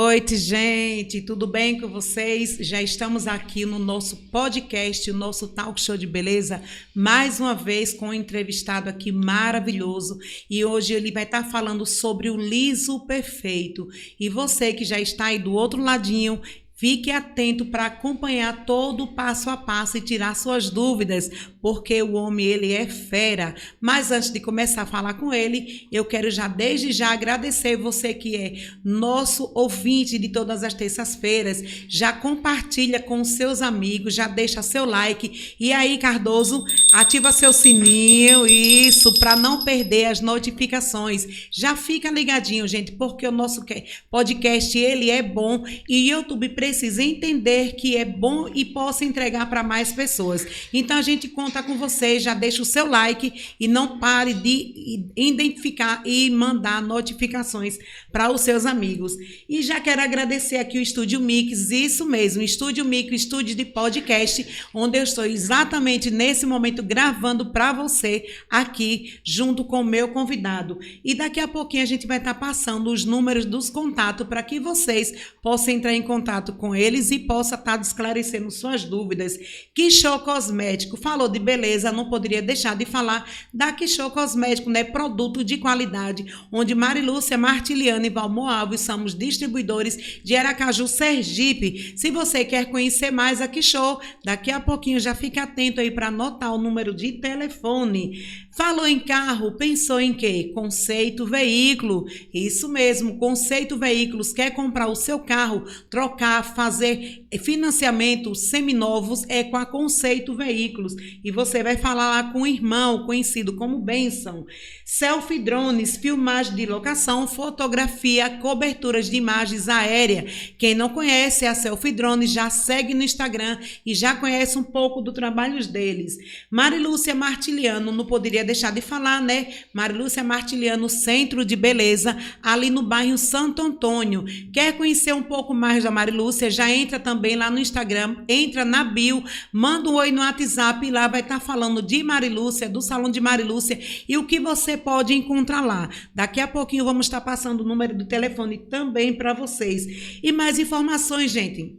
noite, gente. Tudo bem com vocês? Já estamos aqui no nosso podcast, o nosso talk show de beleza, mais uma vez com um entrevistado aqui maravilhoso. E hoje ele vai estar falando sobre o liso perfeito. E você que já está aí do outro ladinho, fique atento para acompanhar todo o passo a passo e tirar suas dúvidas, porque o homem, ele é fera. Mas antes de começar a falar com ele, eu quero já, desde já, agradecer você que é nosso ouvinte de todas as terças-feiras. Já compartilha com os seus amigos, já deixa seu like. E aí, Cardoso, ativa seu sininho, isso, para não perder as notificações. Já fica ligadinho, gente, porque o nosso podcast, ele é bom e o YouTube precisa entender que é bom e possa entregar para mais pessoas. Então a gente conta com você, já deixa o seu like e não pare de identificar e mandar notificações para os seus amigos. E já quero agradecer aqui o Estúdio Mix, isso mesmo, Estúdio Mix, estúdio de podcast, onde eu estou exatamente nesse momento gravando para você aqui junto com o meu convidado. E daqui a pouquinho a gente vai estar passando os números dos contatos para que vocês possam entrar em contato com eles e possa estar esclarecendo suas dúvidas. Quixô Cosmético, falou de beleza, não poderia deixar de falar da Quixô Cosmético, né? Produto de qualidade, onde Marilúcia Martiliano e Valmor Alves somos distribuidores de Aracaju, Sergipe. Se você quer conhecer mais a Quixô, daqui a pouquinho já fica atento aí para anotar o número de telefone. Falou em carro, pensou em quê? Conceito Veículo. Isso mesmo, Conceito Veículos. Quer comprar o seu carro, trocar, fazer financiamento seminovos, é com a Conceito Veículos. E você vai falar lá com o irmão, conhecido como Benção. Selfie Drones, filmagem de locação, fotografia, coberturas de imagens aéreas. Quem não conhece a Selfie Drones, já segue no Instagram e já conhece um pouco do trabalho deles. Marilúcia Martiliano, não poderia deixar de falar, né? Marilúcia Martiliano, Centro de Beleza, ali no bairro Santo Antônio. Quer conhecer um pouco mais da Marilúcia? Já entra também lá no Instagram, entra na bio, manda um oi no WhatsApp e lá vai estar falando de Marilúcia, do Salão de Marilúcia e o que você pode encontrar lá. Daqui a pouquinho vamos estar passando o número do telefone também para vocês. E mais informações, gente.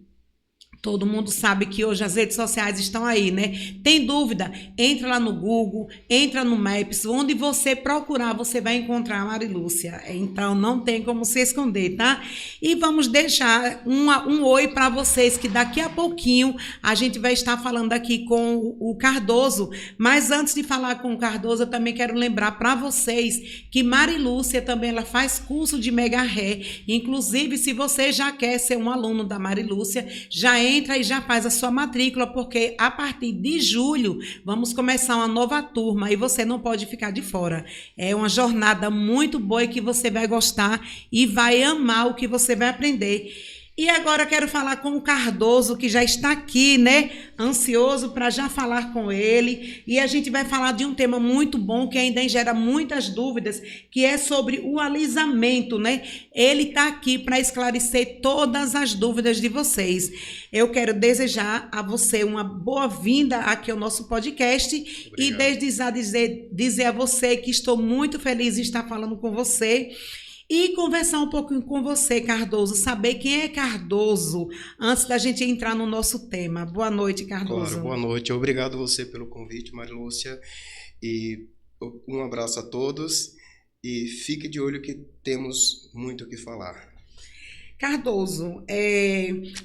Todo mundo sabe que hoje as redes sociais estão aí, né? Tem dúvida? Entra lá no Google, entra no Maps, onde você procurar, você vai encontrar a Marilúcia. Então, não tem como se esconder, tá? E vamos deixar um oi para vocês, que daqui a pouquinho a gente vai estar falando aqui com o Cardoso. Mas antes de falar com o Cardoso, eu também quero lembrar para vocês que Marilúcia também ela faz curso de Mega Ré. Inclusive, se você já quer ser um aluno da Marilúcia, já entra e já faz a sua matrícula, porque a partir de julho vamos começar uma nova turma e você não pode ficar de fora. É uma jornada muito boa e que você vai gostar e vai amar o que você vai aprender. E agora quero falar com o Cardoso, que já está aqui, né? Ansioso para já falar com ele. E a gente vai falar de um tema muito bom, que ainda gera muitas dúvidas, que é sobre o alisamento, né? Ele está aqui para esclarecer todas as dúvidas de vocês. Eu quero desejar a você uma boa-vinda aqui ao nosso podcast. Obrigado. E desde já dizer a você que estou muito feliz em estar falando com você. E conversar um pouquinho com você, Cardoso, saber quem é Cardoso, antes da gente entrar no nosso tema. Boa noite, Cardoso. Claro, boa noite. Obrigado você pelo convite, Marilúcia. E um abraço a todos. E fique de olho que temos muito o que falar. Cardoso,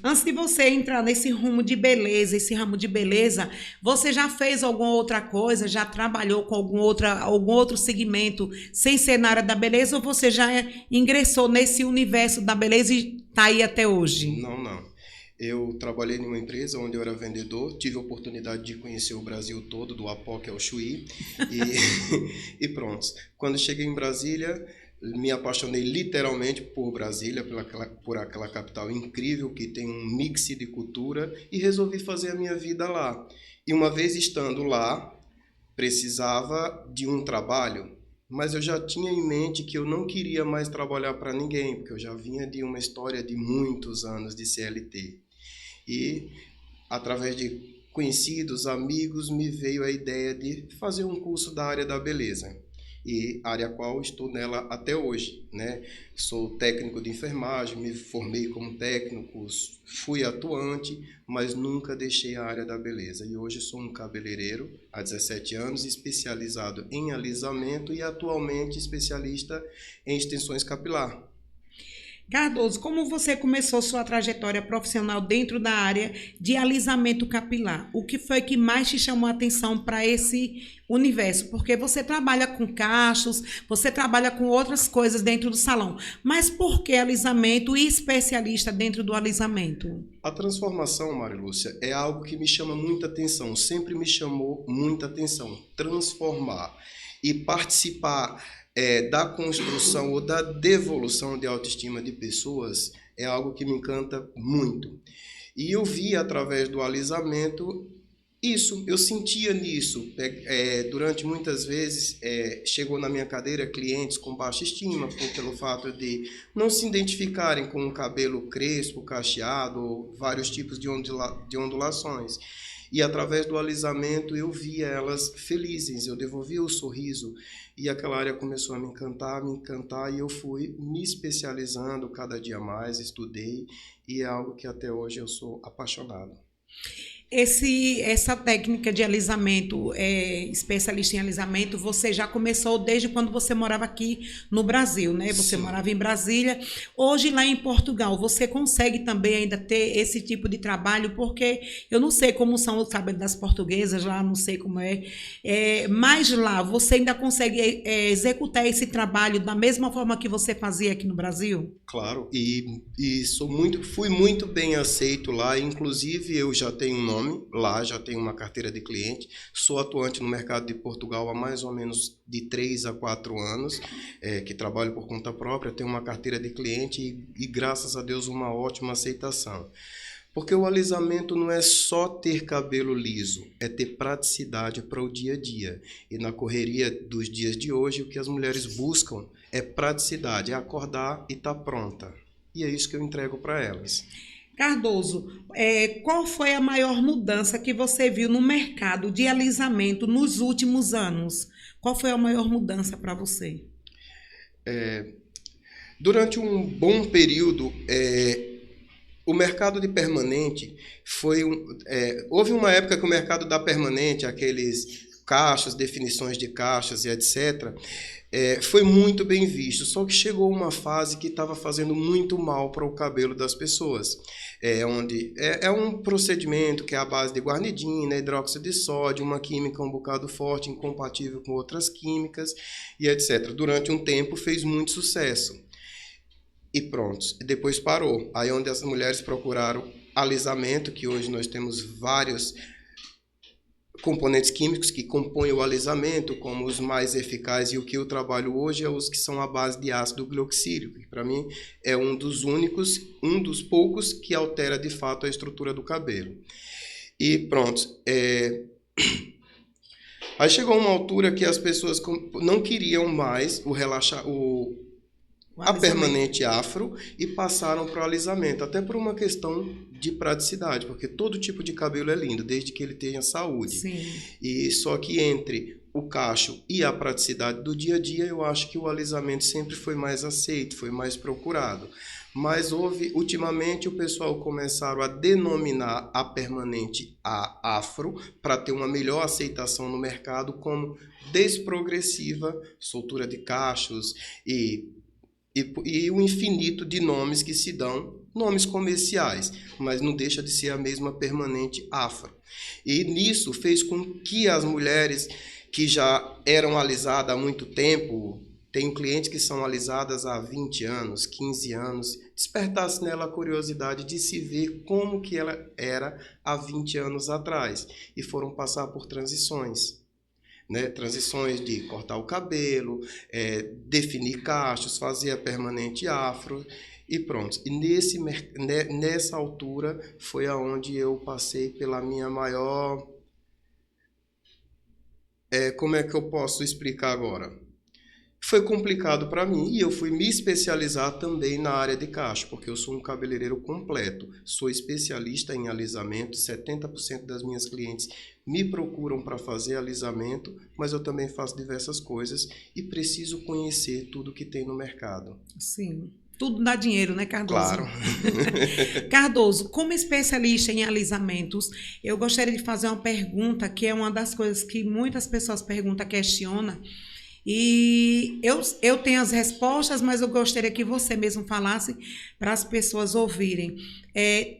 antes de você entrar nesse rumo de beleza, esse ramo de beleza, você já fez alguma outra coisa, já trabalhou com algum outro segmento sem ser na área da beleza, ou você já ingressou nesse universo da beleza e está aí até hoje? Não. Eu trabalhei em uma empresa onde eu era vendedor, tive a oportunidade de conhecer o Brasil todo, do Apoque ao Chuí, e pronto. Quando cheguei em Brasília, me apaixonei literalmente por Brasília, por aquela capital incrível que tem um mix de cultura, e resolvi fazer a minha vida lá. E uma vez estando lá, precisava de um trabalho, mas eu já tinha em mente que eu não queria mais trabalhar para ninguém, porque eu já vinha de uma história de muitos anos de CLT. E, através de conhecidos, amigos, me veio a ideia de fazer um curso da área da beleza. e área qual estou nela até hoje, né? Sou técnico de enfermagem, me formei como técnico, fui atuante, mas nunca deixei a área da beleza. E hoje sou um cabeleireiro há 17 anos, especializado em alisamento e atualmente especialista em extensões capilar. Cardoso, como você começou sua trajetória profissional dentro da área de alisamento capilar? O que foi que mais te chamou a atenção para esse universo? Porque você trabalha com cachos, você trabalha com outras coisas dentro do salão, mas por que alisamento e especialista dentro do alisamento? A transformação, Maria Lúcia, é algo que me chama muita atenção, sempre me chamou muita atenção. Transformar e participar da construção ou da devolução de autoestima de pessoas é algo que me encanta muito. E eu vi através do alisamento isso, eu sentia nisso. Durante muitas vezes chegou na minha cadeira clientes com baixa estima pelo fato de não se identificarem com o cabelo crespo, cacheado, ou vários tipos de ondulações. E através do alisamento eu via elas felizes, eu devolvia o sorriso e aquela área começou a me encantar e eu fui me especializando cada dia mais, estudei e é algo que até hoje eu sou apaixonado. Essa técnica de alisamento, especialista em alisamento, você já começou desde quando você morava aqui no Brasil, né? Você Sim. morava em Brasília. Hoje, lá em Portugal, você consegue também ainda ter esse tipo de trabalho? Porque eu não sei como são os cabelos das portuguesas lá, não sei como mas lá, você ainda consegue executar esse trabalho da mesma forma que você fazia aqui no Brasil? Claro, e fui muito bem aceito lá, inclusive eu já tenho um nome lá, já tenho uma carteira de cliente, sou atuante no mercado de Portugal há mais ou menos de 3 a 4 anos, que trabalho por conta própria, tenho uma carteira de cliente e graças a Deus uma ótima aceitação. Porque o alisamento não é só ter cabelo liso, é ter praticidade para o dia a dia. E na correria dos dias de hoje, o que as mulheres buscam é praticidade, é acordar e estar pronta. E é isso que eu entrego para elas. Cardoso, qual foi a maior mudança que você viu no mercado de alisamento nos últimos anos? Qual foi a maior mudança para você? Durante um bom período, o mercado de permanente houve uma época que o mercado da permanente, aqueles cachos, definições de cachos e etc., foi muito bem visto, só que chegou uma fase que estava fazendo muito mal para o cabelo das pessoas. Onde é um procedimento que é à base de guanidina, hidróxido de sódio, uma química um bocado forte, incompatível com outras químicas e etc. Durante um tempo fez muito sucesso. E pronto, depois parou. Aí onde as mulheres procuraram alisamento, que hoje nós temos vários componentes químicos que compõem o alisamento, como os mais eficazes, e o que eu trabalho hoje é os que são à base de ácido glioxílico, que para mim é um dos únicos, um dos poucos que altera de fato a estrutura do cabelo. E pronto, aí chegou uma altura que as pessoas não queriam mais a permanente afro e passaram para o alisamento, até por uma questão de praticidade, porque todo tipo de cabelo é lindo, desde que ele tenha saúde. Sim. E só que entre o cacho e a praticidade do dia a dia, eu acho que o alisamento sempre foi mais aceito, foi mais procurado. Mas ultimamente, o pessoal começaram a denominar a permanente a afro para ter uma melhor aceitação no mercado como desprogressiva, soltura de cachos e o infinito de nomes que se dão, nomes comerciais, mas não deixa de ser a mesma permanente afro. E nisso fez com que as mulheres que já eram alisadas há muito tempo, tem clientes que são alisadas há 20 anos, 15 anos, despertasse nela a curiosidade de se ver como que ela era há 20 anos atrás e foram passar por transições. Né, transições de cortar o cabelo, definir cachos, fazer a permanente afro e pronto. E nessa altura foi aonde eu passei pela minha maior... como é que eu posso explicar agora? Foi complicado para mim e eu fui me especializar também na área de cacho, porque eu sou um cabeleireiro completo. Sou especialista em alisamento, 70% das minhas clientes me procuram para fazer alisamento, mas eu também faço diversas coisas e preciso conhecer tudo que tem no mercado. Sim. Tudo dá dinheiro, né, Cardoso? Claro. Cardoso, como especialista em alisamentos, eu gostaria de fazer uma pergunta, que é uma das coisas que muitas pessoas perguntam, questionam, e eu tenho as respostas, mas eu gostaria que você mesmo falasse para as pessoas ouvirem.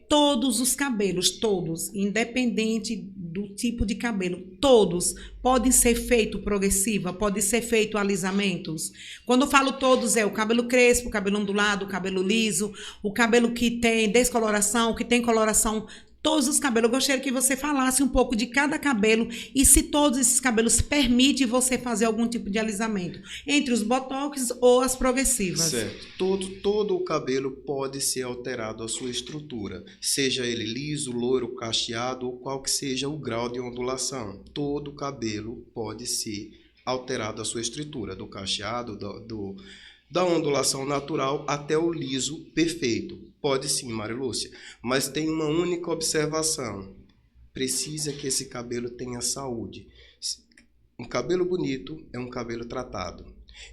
Todos os cabelos, todos, independente do tipo de cabelo, todos podem ser feito progressiva, podem ser feito alisamentos. Quando eu falo todos, é o cabelo crespo, o cabelo ondulado, o cabelo liso, o cabelo que tem descoloração, que tem coloração. Todos os cabelos, eu gostaria que você falasse um pouco de cada cabelo e se todos esses cabelos permitem você fazer algum tipo de alisamento, entre os botox ou as progressivas. Certo. Todo o cabelo pode ser alterado a sua estrutura, seja ele liso, loiro, cacheado ou qual que seja o grau de ondulação. Todo o cabelo pode ser alterado a sua estrutura, do cacheado, da ondulação natural até o liso perfeito. Pode sim, Marilúcia, mas tem uma única observação. Precisa que esse cabelo tenha saúde. Um cabelo bonito é um cabelo tratado.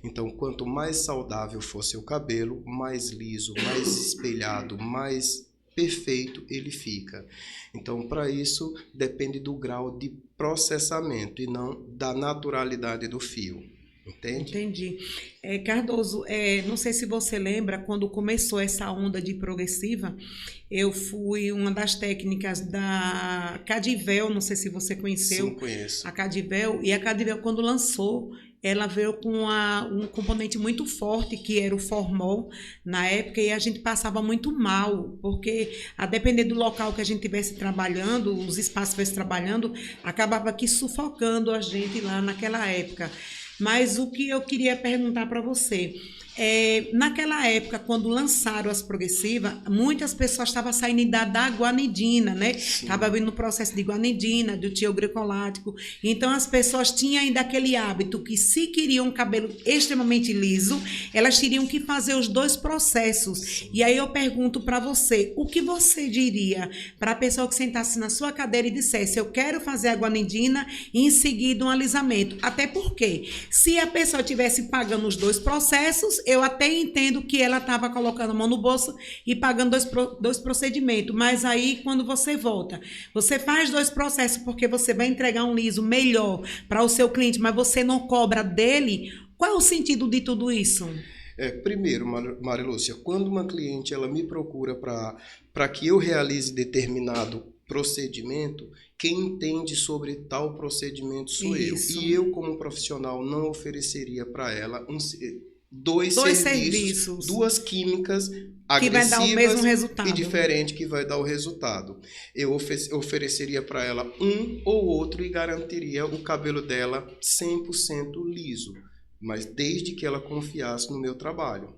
Então, quanto mais saudável for seu cabelo, mais liso, mais espelhado, mais perfeito ele fica. Então, para isso, depende do grau de processamento e não da naturalidade do fio. Entende? Entendi. Cardoso, não sei se você lembra, quando começou essa onda de progressiva, eu fui uma das técnicas da Cadivel, não sei se você conheceu. Sim, conheço. A Cadivel, e a Cadivel, quando lançou, ela veio com um componente muito forte, que era o formol, na época, e a gente passava muito mal, porque a depender do local que a gente estivesse trabalhando, os espaços que estivesse trabalhando, acabava aqui sufocando a gente lá naquela época. Mas o que eu queria perguntar para você, naquela época, quando lançaram as progressivas, muitas pessoas estavam saindo da guanidina, né? Estava vindo no processo de guanidina, do tiogricolático. Então, as pessoas tinham ainda aquele hábito que, se queriam um cabelo extremamente liso, elas teriam que fazer os dois processos. Sim. E aí eu pergunto para você, o que você diria para a pessoa que sentasse na sua cadeira e dissesse, eu quero fazer a guanidina e em seguida um alisamento? Até porque, se a pessoa estivesse pagando os dois processos, eu até entendo que ela estava colocando a mão no bolso e pagando dois procedimentos, mas aí quando você volta, você faz dois processos porque você vai entregar um liso melhor para o seu cliente, mas você não cobra dele, qual é o sentido de tudo isso? Primeiro, Marilúcia, quando uma cliente ela me procura para que eu realize determinado procedimento, quem entende sobre tal procedimento sou Isso. eu. E eu, como profissional, não ofereceria para ela dois serviços, duas químicas agressivas que vai dar o mesmo resultado. E diferente que vai dar o resultado. Eu ofereceria para ela um ou outro e garantiria o cabelo dela 100% liso, mas desde que ela confiasse no meu trabalho.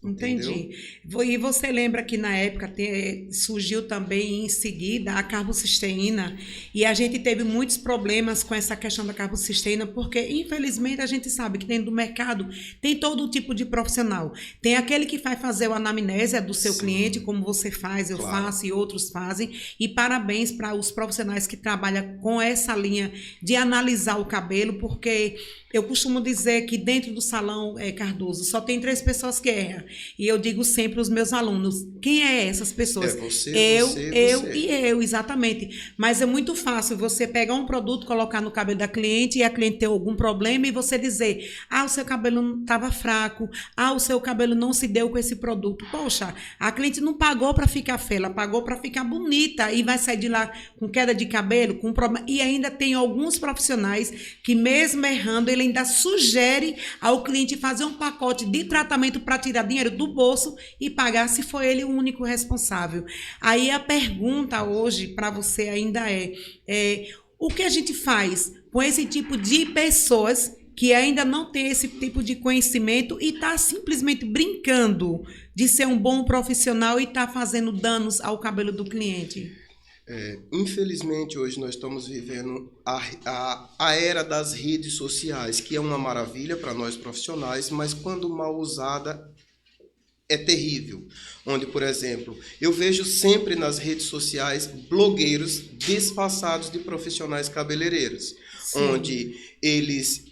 Entendi. E você lembra que na época surgiu também em seguida a carbocisteína e a gente teve muitos problemas com essa questão da carbocisteína porque infelizmente a gente sabe que dentro do mercado tem todo tipo de profissional. Tem aquele que vai fazer a anamnésia do seu cliente, como você faz, eu faço e outros fazem, e parabéns para os profissionais que trabalham com essa linha de analisar o cabelo, porque eu costumo dizer que dentro do salão, Cardoso, só tem 3 pessoas que erram. E eu digo sempre aos meus alunos, quem é essas pessoas? Você, eu você. E eu, exatamente. Mas é muito fácil você pegar um produto, colocar no cabelo da cliente e a cliente ter algum problema e você dizer, o seu cabelo estava fraco, o seu cabelo não se deu com esse produto. Poxa, a cliente não pagou para ficar feia, ela pagou para ficar bonita e vai sair de lá com queda de cabelo, com problema. E ainda tem alguns profissionais que mesmo errando, ele ainda sugere ao cliente fazer um pacote de tratamento para tirar dinheiro do bolso e pagar se for ele o único responsável. Aí a pergunta hoje para você ainda é o que a gente faz com esse tipo de pessoas que ainda não tem esse tipo de conhecimento e está simplesmente brincando de ser um bom profissional e está fazendo danos ao cabelo do cliente? Infelizmente, hoje nós estamos vivendo a era das redes sociais, que é uma maravilha para nós profissionais, mas quando mal usada é terrível. Onde, por exemplo, eu vejo sempre nas redes sociais blogueiros disfarçados de profissionais cabeleireiros, Sim. onde eles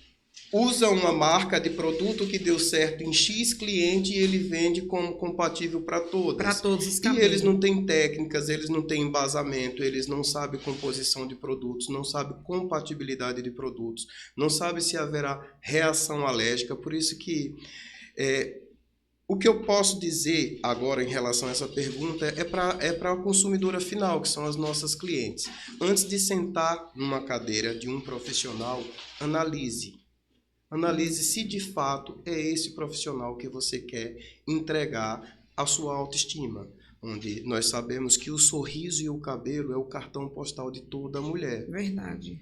usam uma marca de produto que deu certo em X cliente e ele vende como compatível para todas. Para todos os E cabelos. eles não têm técnicas, eles não têm embasamento, eles não sabem composição de produtos, não sabem compatibilidade de produtos, não sabem se haverá reação alérgica. Por isso que o que eu posso dizer agora em relação a essa pergunta é para a consumidora final, que são as nossas clientes. Antes de sentar numa cadeira de um profissional, analise. Analise se de fato é esse profissional que você quer entregar a sua autoestima, onde nós sabemos que o sorriso e o cabelo é o cartão postal de toda mulher. Verdade.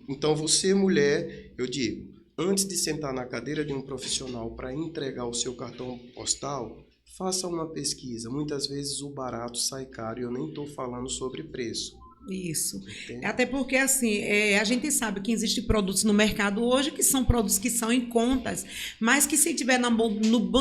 Então você, mulher, eu digo, antes de sentar na cadeira de um profissional para entregar o seu cartão postal, faça uma pesquisa. Muitas vezes o barato sai caro e eu nem estou falando sobre preço. Isso. Entende? Até porque, assim, a gente sabe que existem produtos no mercado hoje que são produtos que são em contas, mas que se tiver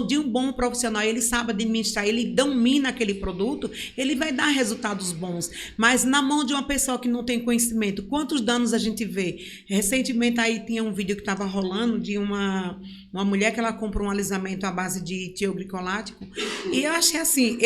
de um bom profissional, ele sabe administrar, ele domina aquele produto, ele vai dar resultados bons. Mas na mão de uma pessoa que não tem conhecimento, quantos danos a gente vê? Recentemente aí tinha um vídeo que estava rolando de uma mulher que ela comprou um alisamento à base de tioglicolático, e eu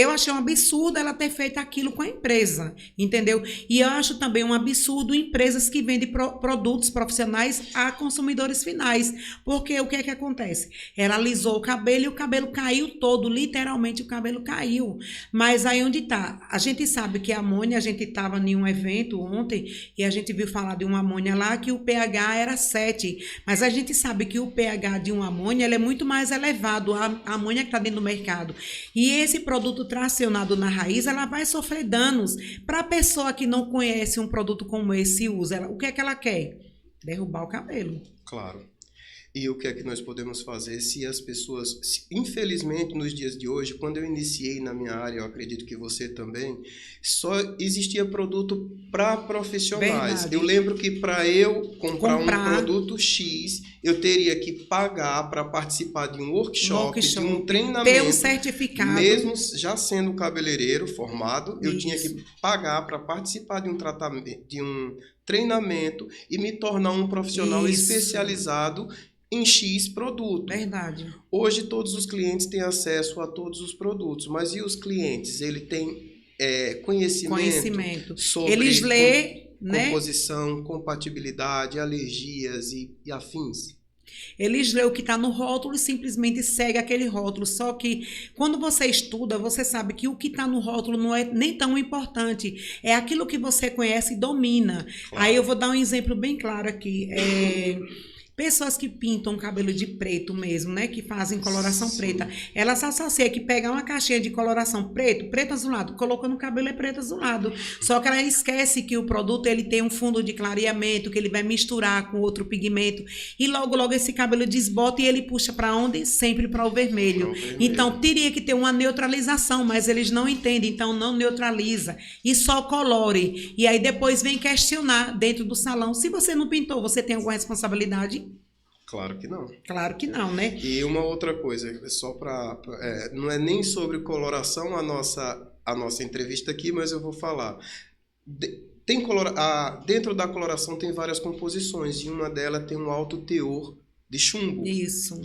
achei um absurdo ela ter feito aquilo com a empresa, entendeu? E eu acho também um absurdo empresas que vendem produtos profissionais a consumidores finais, porque o que é que acontece? Ela alisou o cabelo e o cabelo caiu todo, literalmente o cabelo caiu. Mas aí onde está? A gente sabe que a amônia, a gente estava em um evento ontem e a gente viu falar de uma amônia lá que o pH era 7, mas a gente sabe que o pH de uma amônia ele é muito mais elevado, a amônia que está dentro do mercado. E esse produto tracionado na raiz, ela vai sofrer danos. Para a pessoa que não conhece um produto como esse e usa, o que é que ela quer? Derrubar o cabelo. Claro. E o que é que nós podemos fazer se as pessoas... Infelizmente, nos dias de hoje, quando eu iniciei na minha área, eu acredito que você também, só existia produto para profissionais. Verdade. Eu lembro que para eu comprar um produto X, eu teria que pagar para participar de um workshop, de um treinamento. Ter um certificado. Mesmo já sendo cabeleireiro formado, eu tinha que pagar para participar de um tratamento, de um treinamento e me tornar um profissional especializado em X produto. Verdade. Hoje todos os clientes têm acesso a todos os produtos, mas e os clientes? Ele tem conhecimento sobre eles lê, composição, compatibilidade, alergias e afins. Eles lê o que está no rótulo e simplesmente segue aquele rótulo. Só que quando você estuda, você sabe que o que está no rótulo não é nem tão importante. É aquilo que você conhece e domina. Claro. Aí eu vou dar um exemplo bem claro aqui. Pessoas que pintam o cabelo de preto mesmo, né? Que fazem coloração preta. Elas associam que pegar uma caixinha de coloração preto azulado, colocou no cabelo é preto azulado. Só que ela esquece que o produto ele tem um fundo de clareamento, que ele vai misturar com outro pigmento. E logo esse cabelo desbota e ele puxa para onde? Sempre para o vermelho. Então, teria que ter uma neutralização, mas eles não entendem. Então, não neutraliza. E só colore. E aí depois vem questionar dentro do salão. Se você não pintou, você tem alguma responsabilidade? Claro que não. Claro que não, né? E uma outra coisa, só não é nem sobre coloração a nossa entrevista aqui, mas eu vou falar. Dentro da coloração tem várias composições e uma delas tem um alto teor de chumbo. Isso.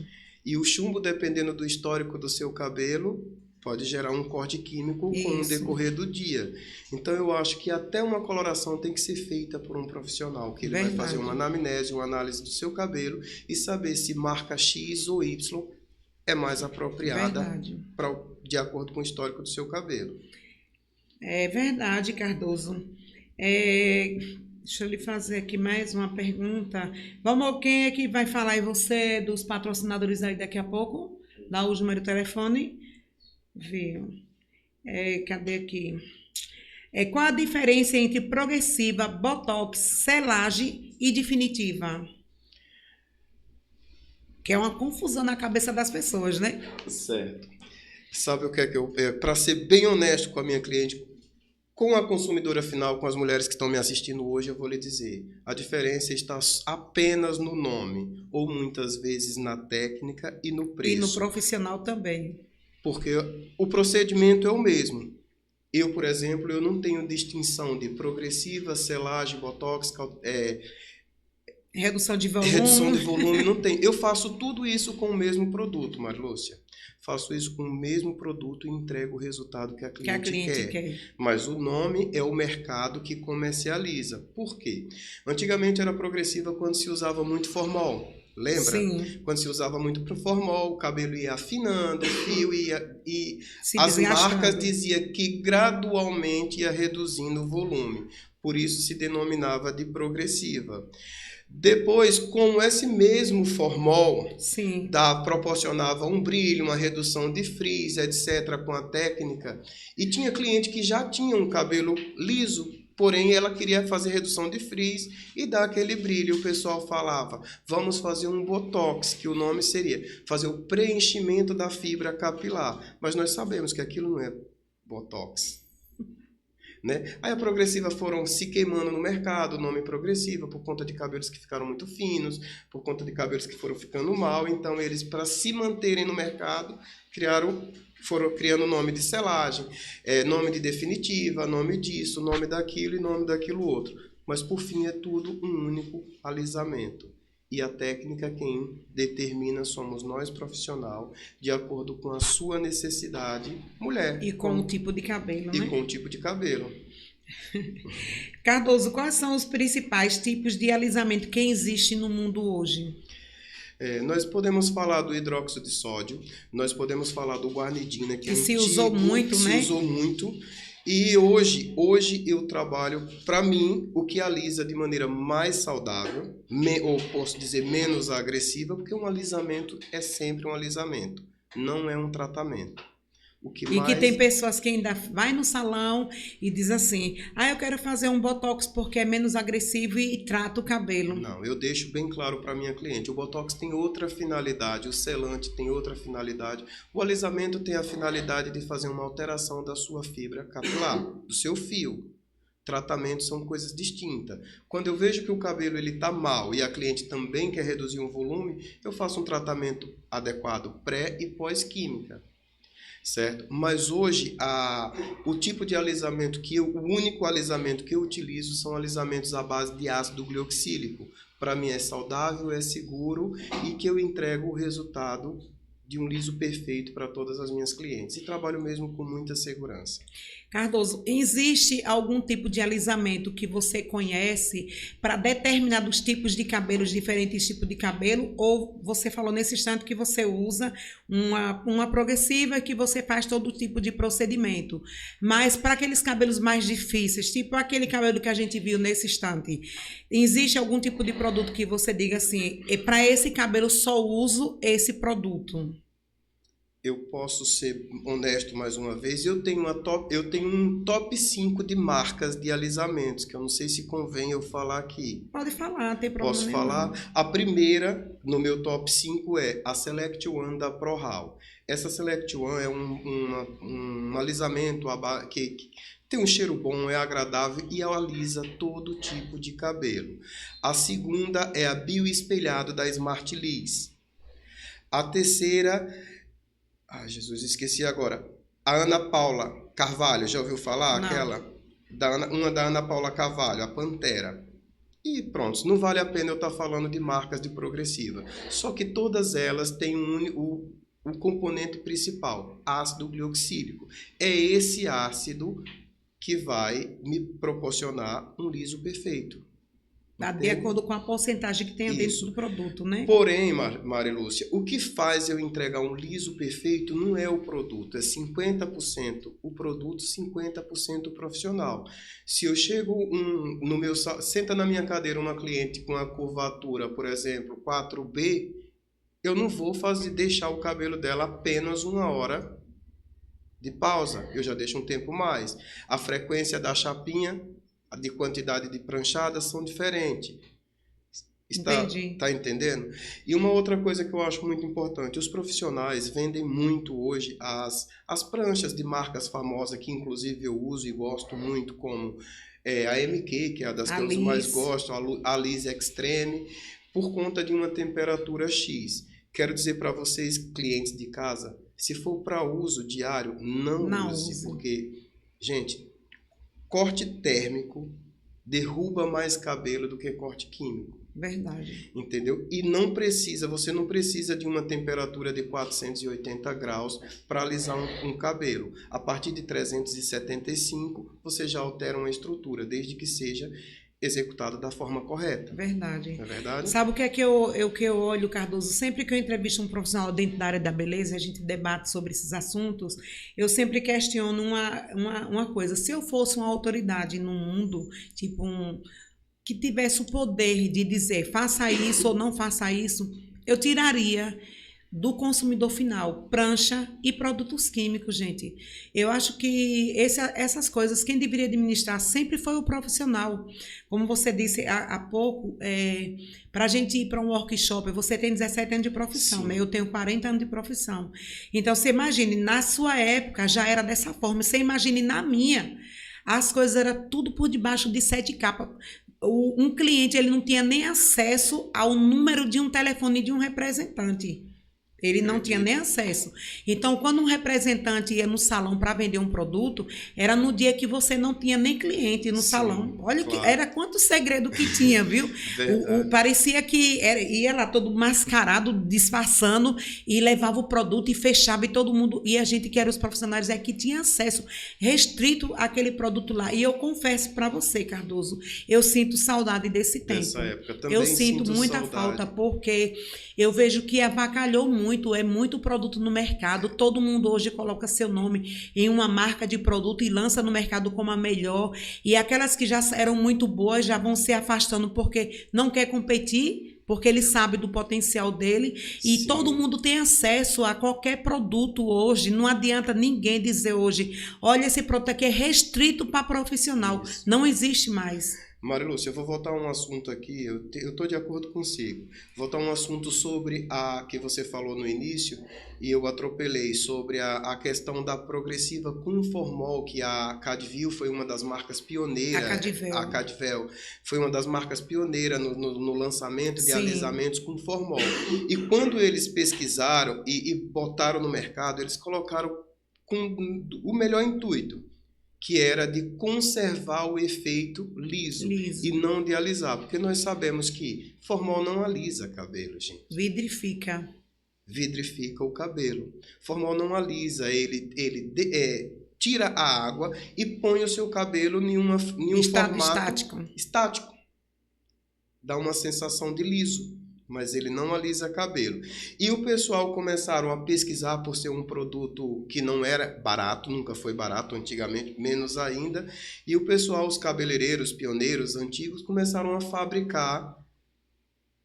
E o chumbo, dependendo do histórico do seu cabelo, pode gerar um corte químico com o decorrer do dia. Então, eu acho que até uma coloração tem que ser feita por um profissional, que ele vai fazer uma anamnese, uma análise do seu cabelo e saber se marca X ou Y é mais apropriada de acordo com o histórico do seu cabelo. É verdade, Cardoso. Deixa eu lhe fazer aqui mais uma pergunta. Quem é que vai falar aí? Você dos patrocinadores aí daqui a pouco? Dá o número do telefone. Viu? Cadê aqui? Qual a diferença entre progressiva, botox, selagem e definitiva? Que é uma confusão na cabeça das pessoas, né? Certo. Sabe o que é que para ser bem honesto com a minha cliente, Com a consumidora final, com as mulheres que estão me assistindo hoje, eu vou lhe dizer, a diferença está apenas no nome, ou muitas vezes na técnica e no preço. E no profissional também. Porque o procedimento é o mesmo. Eu, por exemplo, eu não tenho distinção de progressiva, selagem, botox, Redução de volume. redução de volume, não tem. Eu faço tudo isso com o mesmo produto, Marilúcia. Faço isso com o mesmo produto e entrego o resultado que a cliente quer. Mas o nome é o mercado que comercializa. Por quê? Antigamente era progressiva quando se usava muito formol. Lembra? Sim. Quando se usava muito formol, o cabelo ia afinando, o fio e as desgastando. marcas diziam que gradualmente ia reduzindo o volume. Por isso se denominava de progressiva. Depois, com esse mesmo formol, Sim. proporcionava um brilho, uma redução de frizz, etc., com a técnica. E tinha cliente que já tinha um cabelo liso, porém ela queria fazer redução de frizz e dar aquele brilho. O pessoal falava, vamos fazer um botox, que o nome seria fazer o preenchimento da fibra capilar. Mas nós sabemos que aquilo não é botox. Né? Aí a progressiva foram se queimando no mercado, o nome progressiva, por conta de cabelos que ficaram muito finos, por conta de cabelos que foram ficando mal. Então eles, para se manterem no mercado, foram criando nome de selagem, nome de definitiva, nome disso, nome daquilo e nome daquilo outro. Mas por fim é tudo um único alisamento. E a técnica quem determina somos nós, profissional, de acordo com a sua necessidade, mulher. E com o tipo de cabelo, e né? E com o tipo de cabelo. Cardoso, quais são os principais tipos de alisamento que existem no mundo hoje? Nós podemos falar do hidróxido de sódio, nós podemos falar do guanidina, que se usou muito, né? Se usou muito. E hoje eu trabalho, para mim, o que alisa de maneira mais saudável, ou posso dizer menos agressiva, porque um alisamento é sempre um alisamento, não é um tratamento. Que tem pessoas que ainda vai no salão e diz assim, eu quero fazer um botox porque é menos agressivo e trata o cabelo. Não, eu deixo bem claro para minha cliente, o botox tem outra finalidade, o selante tem outra finalidade, o alisamento tem a finalidade de fazer uma alteração da sua fibra capilar, do seu fio. Tratamentos são coisas distintas. Quando eu vejo que o cabelo está mal e a cliente também quer reduzir o volume, eu faço um tratamento adequado pré e pós-química. Certo? Mas hoje o tipo de alisamento o único alisamento que eu utilizo são alisamentos à base de ácido glioxílico. Para mim é saudável, é seguro e que eu entrego o resultado de um liso perfeito para todas as minhas clientes. E trabalho mesmo com muita segurança. Cardoso, existe algum tipo de alisamento que você conhece para determinados tipos de cabelos, diferentes tipos de cabelo? Ou você falou nesse instante que você usa uma progressiva que você faz todo tipo de procedimento. Mas para aqueles cabelos mais difíceis, tipo aquele cabelo que a gente viu nesse instante, existe algum tipo de produto que você diga assim, para esse cabelo só uso esse produto? Eu posso ser honesto mais uma vez, eu tenho um top 5 de marcas de alisamentos, que eu não sei se convém eu falar aqui. Pode falar, tem problema Posso nenhum. falar? A primeira no meu top 5 é a Select One da ProHaul. Essa Select One é um alisamento que tem um cheiro bom, é agradável e alisa todo tipo de cabelo. A segunda é a Bioespelhado da Smart Liss. A terceira... Jesus, esqueci agora. A Ana Paula Carvalho, já ouviu falar? Não. Aquela? Uma da Ana Paula Carvalho, a Pantera. E pronto, não vale a pena eu estar falando de marcas de progressiva. Só que todas elas têm o componente principal, ácido glioxílico. É esse ácido que vai me proporcionar um liso perfeito. De acordo com a porcentagem que tem dentro do produto, né? Porém, Marilúcia, o que faz eu entregar um liso perfeito não é o produto, é 50% o produto, 50% o profissional. Se eu chego senta na minha cadeira uma cliente com a curvatura, por exemplo, 4B, eu não vou deixar o cabelo dela apenas 1 hora de pausa, eu já deixo um tempo mais. A frequência da chapinha, de quantidade de pranchadas são diferentes. Entendi. Está entendendo? E uma outra coisa que eu acho muito importante, os profissionais vendem muito hoje as pranchas de marcas famosas, que inclusive eu uso e gosto muito, como a MQ, que é a das que eu mais gosto, a Alize Extreme, por conta de uma temperatura X. Quero dizer para vocês, clientes de casa, se for para uso diário, não use, porque, gente, corte térmico derruba mais cabelo do que corte químico. Verdade. Entendeu? E você não precisa de uma temperatura de 480 graus para alisar um cabelo. A partir de 375, você já altera uma estrutura, desde que seja executada da forma correta. Verdade. Não é verdade? Sabe o que é que eu olho, Cardoso? Sempre que eu entrevisto um profissional dentro da área da beleza, a gente debate sobre esses assuntos, eu sempre questiono uma coisa. Se eu fosse uma autoridade no mundo, tipo que tivesse o poder de dizer faça isso ou não faça isso, eu tiraria do consumidor final prancha e produtos químicos, gente. Eu acho que essas coisas, quem deveria administrar sempre foi o profissional. Como você disse há pouco, para a gente ir para um workshop, você tem 17 anos de profissão, né? Eu tenho 40 anos de profissão. Então, você imagine, na sua época já era dessa forma, você imagine na minha, as coisas eram tudo por debaixo de 7 capas. Um cliente, ele não tinha nem acesso ao número de um telefone de um representante. Ele não tinha nem acesso. Então, quando um representante ia no salão para vender um produto, era no dia que você não tinha nem cliente no salão. Olha, claro. Era quanto segredo que tinha, viu? Parecia que ia lá todo mascarado, disfarçando, e levava o produto e fechava, e todo mundo... E a gente que era os profissionais que tinha acesso restrito àquele produto lá. E eu confesso para você, Cardoso, eu sinto saudade desse tempo. Dessa época também eu sinto muita falta, porque eu vejo que avacalhou muito, é muito produto no mercado, todo mundo hoje coloca seu nome em uma marca de produto e lança no mercado como a melhor, e aquelas que já eram muito boas já vão se afastando porque não quer competir, porque ele sabe do potencial dele, e todo mundo tem acesso a qualquer produto hoje. Não adianta ninguém dizer hoje, olha, esse produto aqui é restrito para profissional. Não existe mais. Marilúcia, eu vou voltar a um assunto aqui, eu estou de acordo consigo. Voltar a um assunto sobre a que você falou no início, e eu atropelei, sobre a questão da progressiva com formol, que a Cadvel foi uma das marcas pioneiras. A Cadvel foi uma das marcas pioneiras no lançamento de alisamentos com formol. E quando eles pesquisaram e botaram no mercado, eles colocaram com o melhor intuito, que era de conservar o efeito liso e não de alisar, porque nós sabemos que formol não alisa cabelo, gente. Vidrifica o cabelo. Formol não alisa, ele tira a água e põe o seu cabelo em um formato estático. Dá uma sensação de liso, mas ele não alisa cabelo. E o pessoal começaram a pesquisar, por ser um produto que não era barato, nunca foi barato antigamente, menos ainda, e o pessoal, os cabeleireiros pioneiros antigos, começaram a fabricar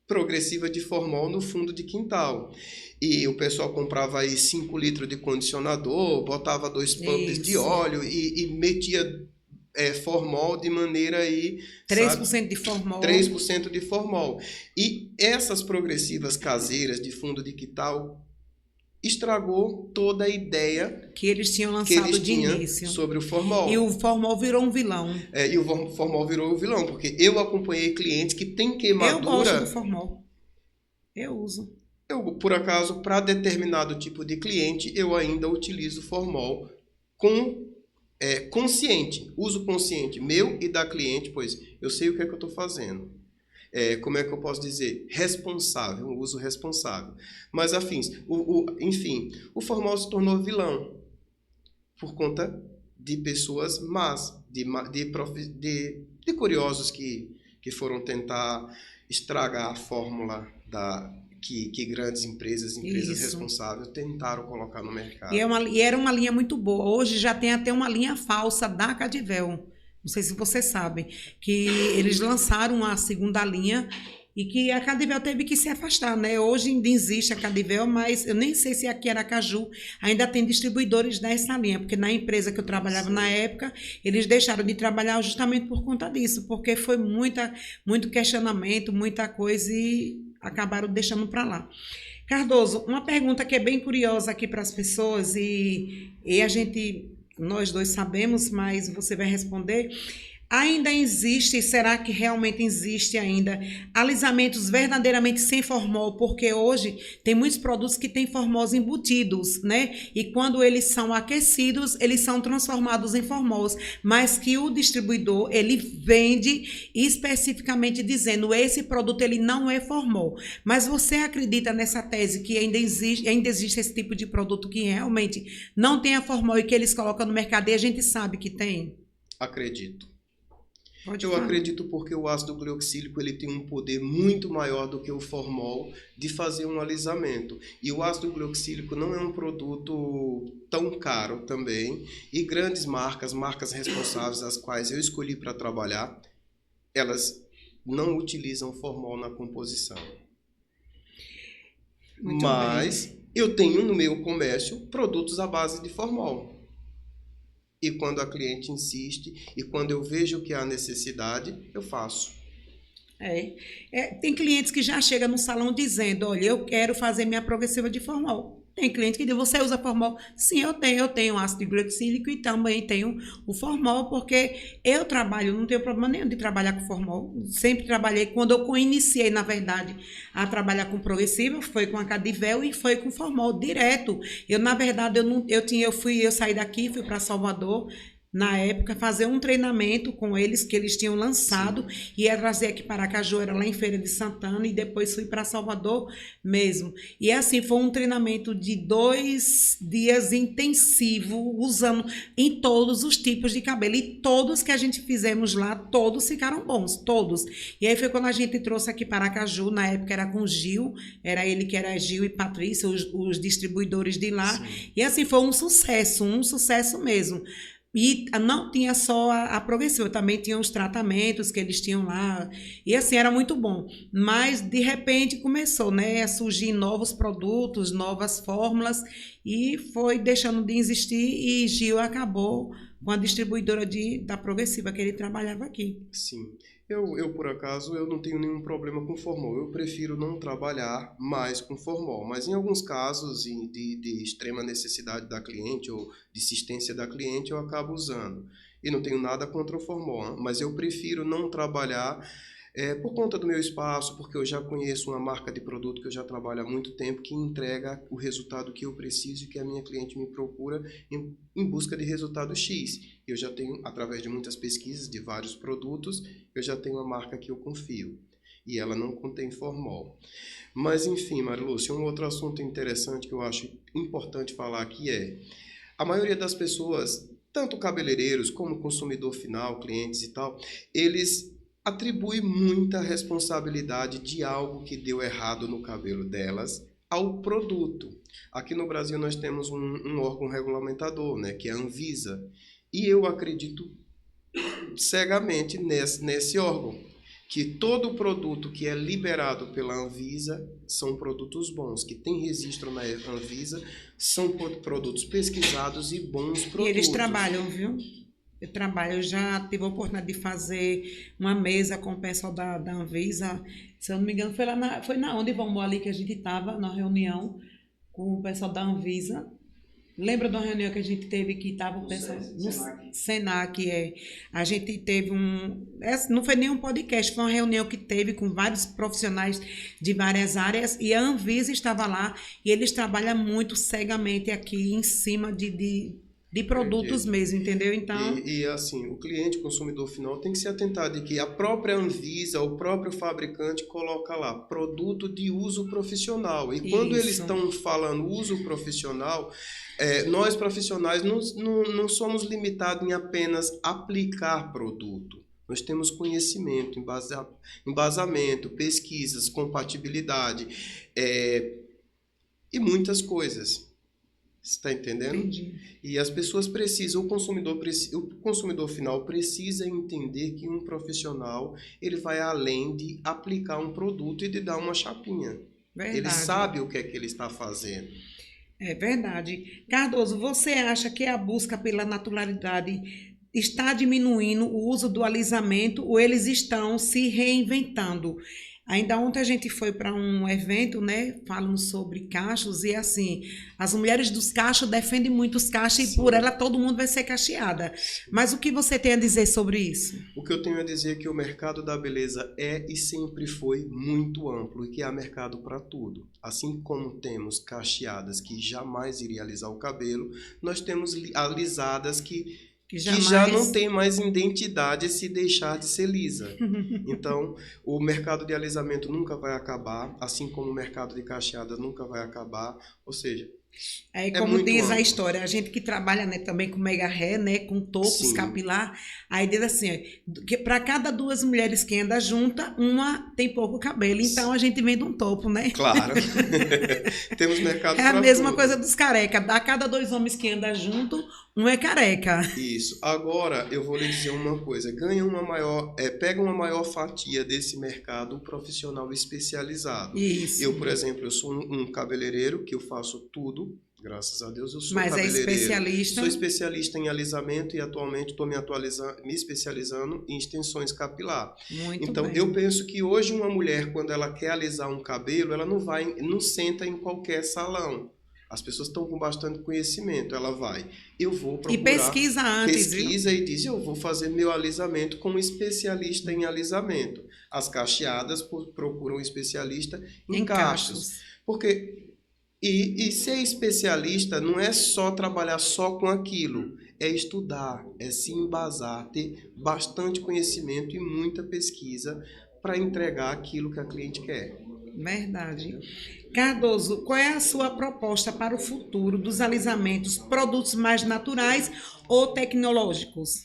progressiva de formol no fundo de quintal. E o pessoal comprava aí 5 litros de condicionador, botava 2 pumps de óleo e metia formol de maneira aí... 3% de formol. 3% de formol. E essas progressivas caseiras de fundo de quintal estragou toda a ideia que eles tinham lançado de início sobre o formol. E o formol virou um vilão. E o formol virou um vilão, porque eu acompanhei clientes que têm queimadura... Eu gosto do formol. Eu uso. Por acaso, para determinado tipo de cliente, eu ainda utilizo formol consciente, uso consciente meu e da cliente, pois eu sei o que é que eu estou fazendo. Como é que eu posso dizer? Responsável, um uso responsável. Mas, afins, enfim, o formol se tornou vilão por conta de pessoas más, de curiosos que foram tentar estragar a fórmula que grandes empresas responsáveis tentaram colocar no mercado. E era uma linha muito boa. Hoje já tem até uma linha falsa da Cadvel. Não sei se você sabe, que eles lançaram a segunda linha e que a Cadivell teve que se afastar, né? Hoje ainda existe a Cadivell, mas eu nem sei se aqui em Aracaju ainda tem distribuidores dessa linha, porque na empresa que eu trabalhava na época, eles deixaram de trabalhar justamente por conta disso, porque foi muito questionamento, muita coisa e acabaram deixando para lá. Cardoso, uma pergunta que é bem curiosa aqui para as pessoas e nós dois sabemos, mas você vai responder. Ainda existe, será que realmente existe ainda alisamentos verdadeiramente sem formol? Porque hoje tem muitos produtos que têm formóis embutidos, né? E quando eles são aquecidos, eles são transformados em formóis, mas que o distribuidor, ele vende especificamente dizendo, esse produto ele não é formol. Mas você acredita nessa tese que ainda existe esse tipo de produto que realmente não tem a formol e que eles colocam no mercado e a gente sabe que tem? Acredito. Pode Eu falar. acredito porque o ácido glicílico ele tem um poder muito maior do que o formol de fazer um alisamento. E o ácido glicílico não é um produto tão caro também. E grandes marcas responsáveis, as quais eu escolhi para trabalhar, elas não utilizam formol na composição. Muito Mas bem. eu tenho no meu comércio produtos à base de formol. E quando a cliente insiste e quando eu vejo que há necessidade, eu faço. Tem clientes que já chegam no salão dizendo, olha, eu quero fazer minha progressiva de formol. Tem cliente que diz, você usa formol? Sim, eu tenho ácido glicílico e também tenho o formol, porque eu trabalho, não tenho problema nenhum de trabalhar com formol. Sempre trabalhei, quando eu iniciei, na verdade, a trabalhar com progressiva, foi com a Cadivell e foi com formol direto. Eu, na verdade, eu saí daqui, fui para Salvador, na época, fazer um treinamento com eles, que eles tinham lançado, Sim. e ia trazer aqui para Aracaju, era lá em Feira de Santana, e depois fui para Salvador mesmo. E assim, foi um treinamento de 2 dias intensivo, usando em todos os tipos de cabelo. E todos que a gente fizemos lá, todos ficaram bons, todos. E aí foi quando a gente trouxe aqui para Aracaju, na época era com Gil, era ele que era Gil e Patrícia, os distribuidores de lá. Sim. E assim, foi um sucesso mesmo. E não tinha só a progressiva, também tinha os tratamentos que eles tinham lá. E assim, era muito bom. Mas, de repente, começou, né, a surgir novos produtos, novas fórmulas, e foi deixando de existir, e Gil acabou com a distribuidora da progressiva que ele trabalhava aqui. Sim. Por acaso, eu não tenho nenhum problema com formol. Eu prefiro não trabalhar mais com formol. Mas em alguns casos de extrema necessidade da cliente ou de insistência da cliente, eu acabo usando. E não tenho nada contra o formol, mas eu prefiro não trabalhar por conta do meu espaço, porque eu já conheço uma marca de produto que eu já trabalho há muito tempo, que entrega o resultado que eu preciso e que a minha cliente me procura em busca de resultado X. Eu já tenho, através de muitas pesquisas de vários produtos, eu já tenho uma marca que eu confio. E ela não contém formol. Mas enfim, Marilúcia, um outro assunto interessante que eu acho importante falar aqui a maioria das pessoas, tanto cabeleireiros como consumidor final, clientes e tal, eles atribui muita responsabilidade de algo que deu errado no cabelo delas ao produto. Aqui no Brasil nós temos um órgão regulamentador, né, que é a Anvisa, e eu acredito cegamente nesse órgão, que todo produto que é liberado pela Anvisa são produtos bons, que tem registro na Anvisa, são produtos pesquisados e bons produtos. E eles trabalham, viu? Eu já tive a oportunidade de fazer uma mesa com o pessoal da Anvisa, se eu não me engano, foi na onde, vamos ali, que a gente estava, na reunião com o pessoal da Anvisa. Lembra de uma reunião que a gente teve que estava o pessoal no Senac, a gente teve não foi nem um podcast, foi uma reunião que teve com vários profissionais de várias áreas, e a Anvisa estava lá, e eles trabalham muito cegamente aqui em cima de produtos mesmo, entendeu? Então... E assim, o cliente, o consumidor final, tem que se atentar de que a própria Anvisa, o próprio fabricante coloca lá, produto de uso profissional. E quando eles estão falando uso profissional, nós profissionais não somos limitados em apenas aplicar produto. Nós temos conhecimento, embasamento, pesquisas, compatibilidade e muitas coisas. Você está entendendo? Entendi. E as pessoas precisam, o consumidor final precisa entender que um profissional, ele vai além de aplicar um produto e de dar uma chapinha. Verdade. Ele sabe o que é que ele está fazendo. É verdade. Cardoso, você acha que a busca pela naturalidade está diminuindo o uso do alisamento ou eles estão se reinventando? Ainda ontem a gente foi para um evento, né, falando sobre cachos e assim, as mulheres dos cachos defendem muito os cachos e por ela todo mundo vai ser cacheada. Mas o que você tem a dizer sobre isso? O que eu tenho a dizer é que o mercado da beleza é e sempre foi muito amplo e que há mercado para tudo. Assim como temos cacheadas que jamais iriam alisar o cabelo, nós temos alisadas que já não tem mais identidade se deixar de ser lisa. Então, o mercado de alisamento nunca vai acabar, assim como o mercado de cacheada nunca vai acabar. Ou seja, como diz amplo. A história, a gente que trabalha, né, também com mega hair, né, com topos Sim. capilar, aí diz assim, que para cada 2 mulheres que andam junta, uma tem pouco cabelo, então a gente vende um topo, né? Claro. Temos mercado para É a mesma tudo. coisa dos careca, a cada 2 homens que andam junto, um é careca. Isso. Agora, eu vou lhe dizer uma coisa. Pega uma maior fatia desse mercado profissional especializado. Isso. Eu, por exemplo, eu sou um cabeleireiro que eu faço tudo. Graças a Deus eu sou cabeleireiro. Mas é especialista? Sou especialista em alisamento e atualmente estou me especializando em extensões capilar. Muito então, bem. eu penso que hoje uma mulher, quando ela quer alisar um cabelo, ela não senta em qualquer salão. As pessoas estão com bastante conhecimento. Ela vai, eu vou procurar. E pesquisa antes, pesquisa e diz, eu vou fazer meu alisamento com um especialista em alisamento. As cacheadas procuram um especialista em cachos. Porque... E ser especialista não é só trabalhar só com aquilo, é estudar, é se embasar, ter bastante conhecimento e muita pesquisa para entregar aquilo que a cliente quer. Verdade. Cardoso, qual é a sua proposta para o futuro dos alisamentos? Produtos mais naturais ou tecnológicos?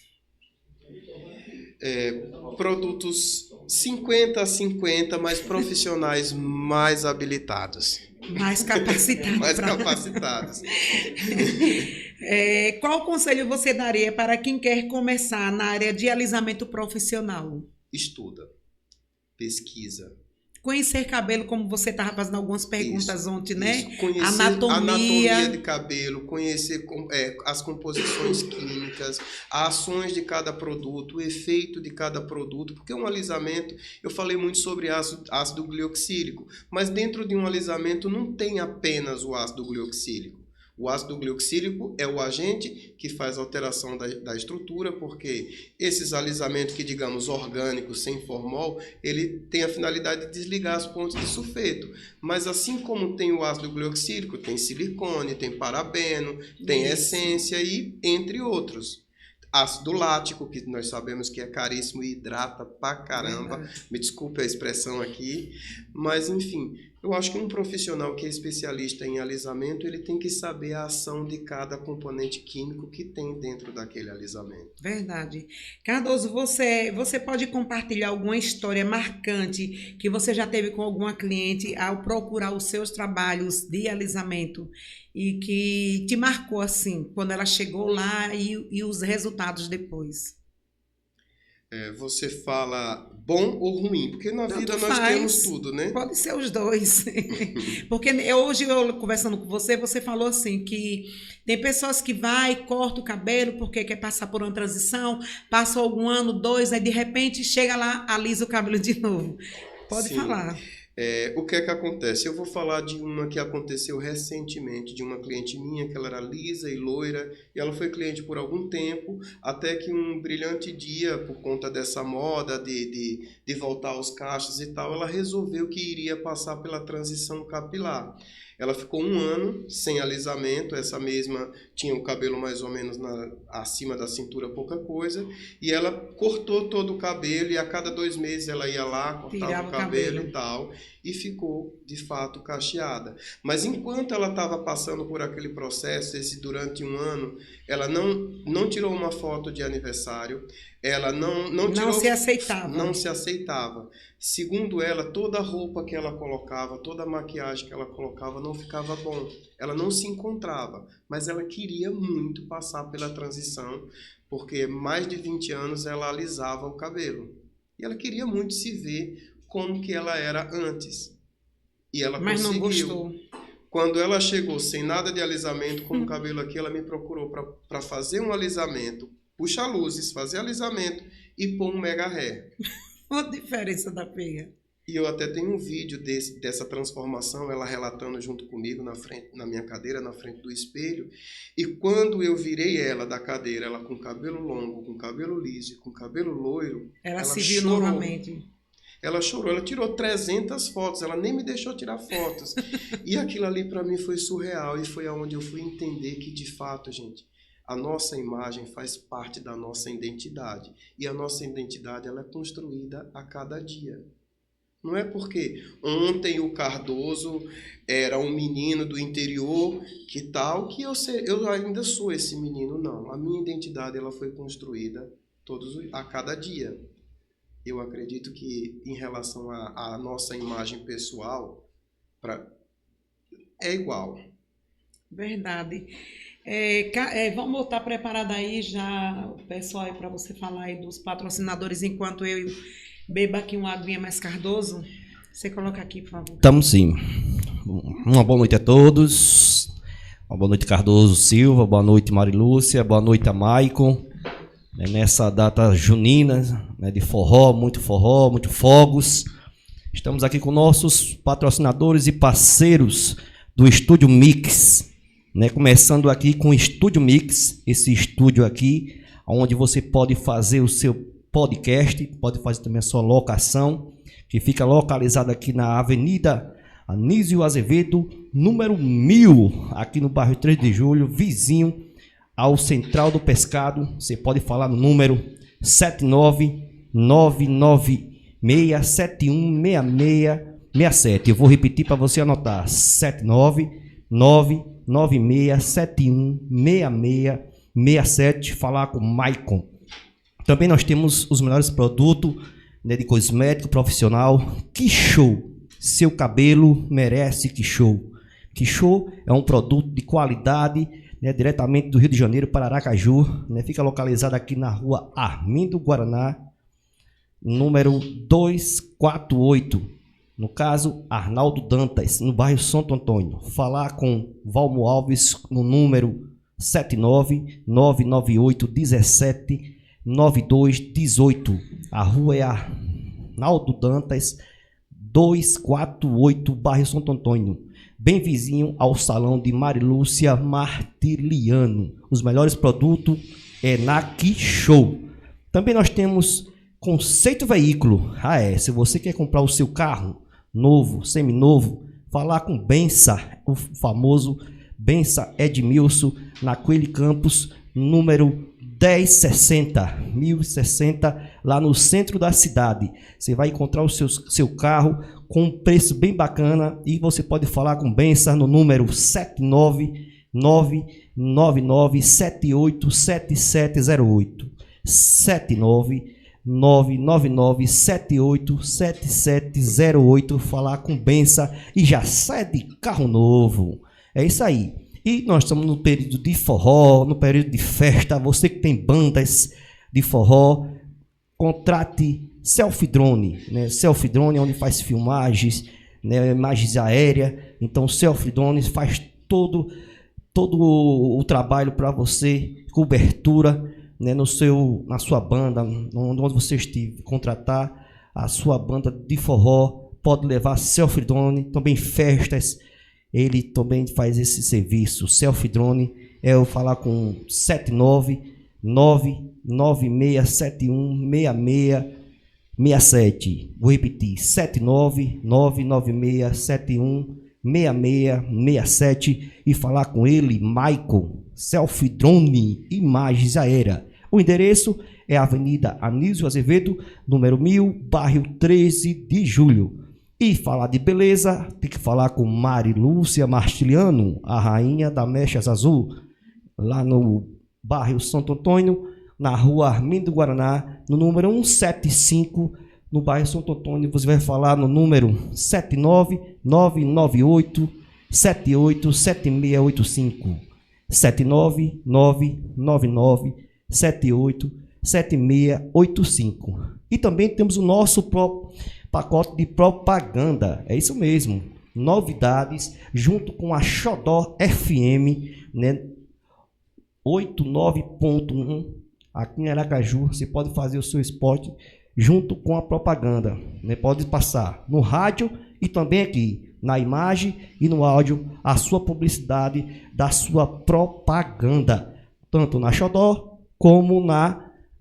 Produtos 50-50, mas profissionais mais habilitados. Mais capacitados. Mais capacitados. Qual conselho você daria para quem quer começar na área de alisamento profissional? Estuda, pesquisa. Conhecer cabelo, como você estava fazendo algumas perguntas ontem, né? Isso. Conhecer anatomia de cabelo, conhecer as composições químicas, as ações de cada produto, o efeito de cada produto, porque um alisamento, eu falei muito sobre ácido glioxílico, mas dentro de um alisamento não tem apenas o ácido glioxílico. O ácido glioxílico é o agente que faz a alteração da estrutura, porque esses alisamentos que, digamos, orgânicos, sem formol, ele tem a finalidade de desligar as pontes de sulfeto. Mas assim como tem o ácido glioxílico, tem silicone, tem parabeno, tem essência e entre outros. Ácido lático, que nós sabemos que é caríssimo e hidrata pra caramba. Me desculpe a expressão aqui, mas enfim... Eu acho que um profissional que é especialista em alisamento, ele tem que saber a ação de cada componente químico que tem dentro daquele alisamento. Verdade. Cardoso, você pode compartilhar alguma história marcante que você já teve com alguma cliente ao procurar os seus trabalhos de alisamento e que te marcou assim, quando ela chegou lá e os resultados depois? Você fala bom ou ruim? Porque na vida nós temos tudo, né? Pode ser os dois. Porque hoje, eu conversando com você, você falou assim, que tem pessoas que corta o cabelo porque quer passar por uma transição, passa algum ano, 2, aí de repente chega lá, alisa o cabelo de novo. Pode falar. O que é que acontece? Eu vou falar de uma que aconteceu recentemente, de uma cliente minha, que ela era lisa e loira, e ela foi cliente por algum tempo, até que um brilhante dia, por conta dessa moda de voltar aos cachos e tal, ela resolveu que iria passar pela transição capilar. Ela ficou 1 ano sem alisamento, essa mesma tinha o cabelo mais ou menos acima da cintura, pouca coisa, e ela cortou todo o cabelo e a cada 2 meses ela ia lá, cortava o cabelo e tal, e ficou de fato cacheada. Mas enquanto ela estava passando por aquele processo, durante 1 ano, ela não tirou uma foto de aniversário, Ela não tirou, Não se aceitava. não se aceitava. Segundo ela, toda a roupa que ela colocava, toda a maquiagem que ela colocava não ficava bom. Ela não se encontrava, mas ela queria muito passar pela transição, porque mais de 20 anos ela alisava o cabelo. E ela queria muito se ver como que ela era antes. E ela Mas conseguiu. não gostou. Quando ela chegou sem nada de alisamento, com o cabelo aqui, ela me procurou para fazer um alisamento, puxar luzes, fazer alisamento e pôr um mega hair. Qual a diferença da pega? E eu até tenho um vídeo dessa transformação, ela relatando junto comigo na minha cadeira, na frente do espelho. E quando eu virei ela da cadeira, ela com cabelo longo, com cabelo liso, com cabelo loiro, Ela se chorou. viu novamente. Ela chorou, ela tirou 300 fotos, ela nem me deixou tirar fotos. E aquilo ali para mim foi surreal e foi aonde eu fui entender que de fato, gente, a nossa imagem faz parte da nossa identidade. E a nossa identidade ela é construída a cada dia. Não é porque ontem o Cardoso era um menino do interior que tal, que eu ainda sou esse menino, não. A minha identidade ela foi construída a cada dia. Eu acredito que em relação à nossa imagem pessoal, é igual. Verdade. Vamos estar preparado aí já, o pessoal, aí para você falar aí dos patrocinadores, enquanto eu bebo aqui uma aguinha mais Cardoso. Você coloca aqui, por favor. Estamos sim. Uma boa noite a todos. Uma boa noite, Cardoso Silva. Boa noite, Marilúcia. Boa noite a Maicon. Nessa data junina, né, de forró, muito fogos. Estamos aqui com nossos patrocinadores e parceiros do Estúdio Mix. Né, começando aqui com o Estúdio Mix, esse estúdio aqui, onde você pode fazer o seu podcast, pode fazer também a sua locação, que fica localizado aqui na Avenida Anísio Azevedo, número 1000, aqui no bairro 3 de Julho, vizinho ao Central do Pescado. Você pode falar no número 79996716667. Eu vou repetir para você anotar: 79996716667. Falar com o Maicon. Também nós temos os melhores produtos, né, de cosmético profissional. Que show! Seu cabelo merece que show. Que show é um produto de qualidade, né, diretamente do Rio de Janeiro para Aracaju, né, fica localizado aqui na rua Armindo Guaraná, número 248, no caso Arnaldo Dantas, no bairro Santo Antônio. Falar com Valmo Alves no número 79998179218. A rua é Arnaldo Dantas 248, bairro Santo Antônio, bem vizinho ao salão de Marilúcia Martiliano. Os melhores produtos é na Que Show. Também nós temos Conceito Veículo. Se você quer comprar o seu carro novo, seminovo, falar com Bença, o famoso Bença Edmilson, na Coelho Campos, número 1060, lá no centro da cidade. Você vai encontrar o seu carro com um preço bem bacana e você pode falar com Bença no número 79999787708. 79999787708. Falar com Bença e já sai de carro novo. É isso aí. E nós estamos no período de forró, no período de festa. Você que tem bandas de forró, contrate Selfie Drone, né? Selfie Drone é onde faz filmagens, né? Imagens aéreas. Então, Selfie Drone faz todo o trabalho para você, cobertura, né? Na sua banda, onde você estiver, contratar a sua banda de forró, pode levar Selfie Drone, também festas. Ele também faz esse serviço. Selfie Drone é eu falar com 79996716667. Vou repetir: 79996716667 e falar com ele, Michael, Selfie Drone, imagens aéreas. O endereço é a Avenida Anísio Azevedo, número 1000, bairro 13 de Julho. E falar de beleza, tem que falar com Marilúcia Martiliano, a rainha da Mechas Azul, lá no bairro Santo Antônio, na rua Armindo do Guaraná, no número 175, no bairro Santo Antônio. Você vai falar no número 79998 787685. 79999 787685. E também temos o nosso próprio pacote de propaganda. É isso mesmo. Novidades junto com a Xodó FM, né? 89.1 aqui em Aracaju. Você pode fazer o seu spot junto com a propaganda, né? Pode passar no rádio e também aqui na imagem e no áudio a sua publicidade da sua propaganda, tanto na Xodó como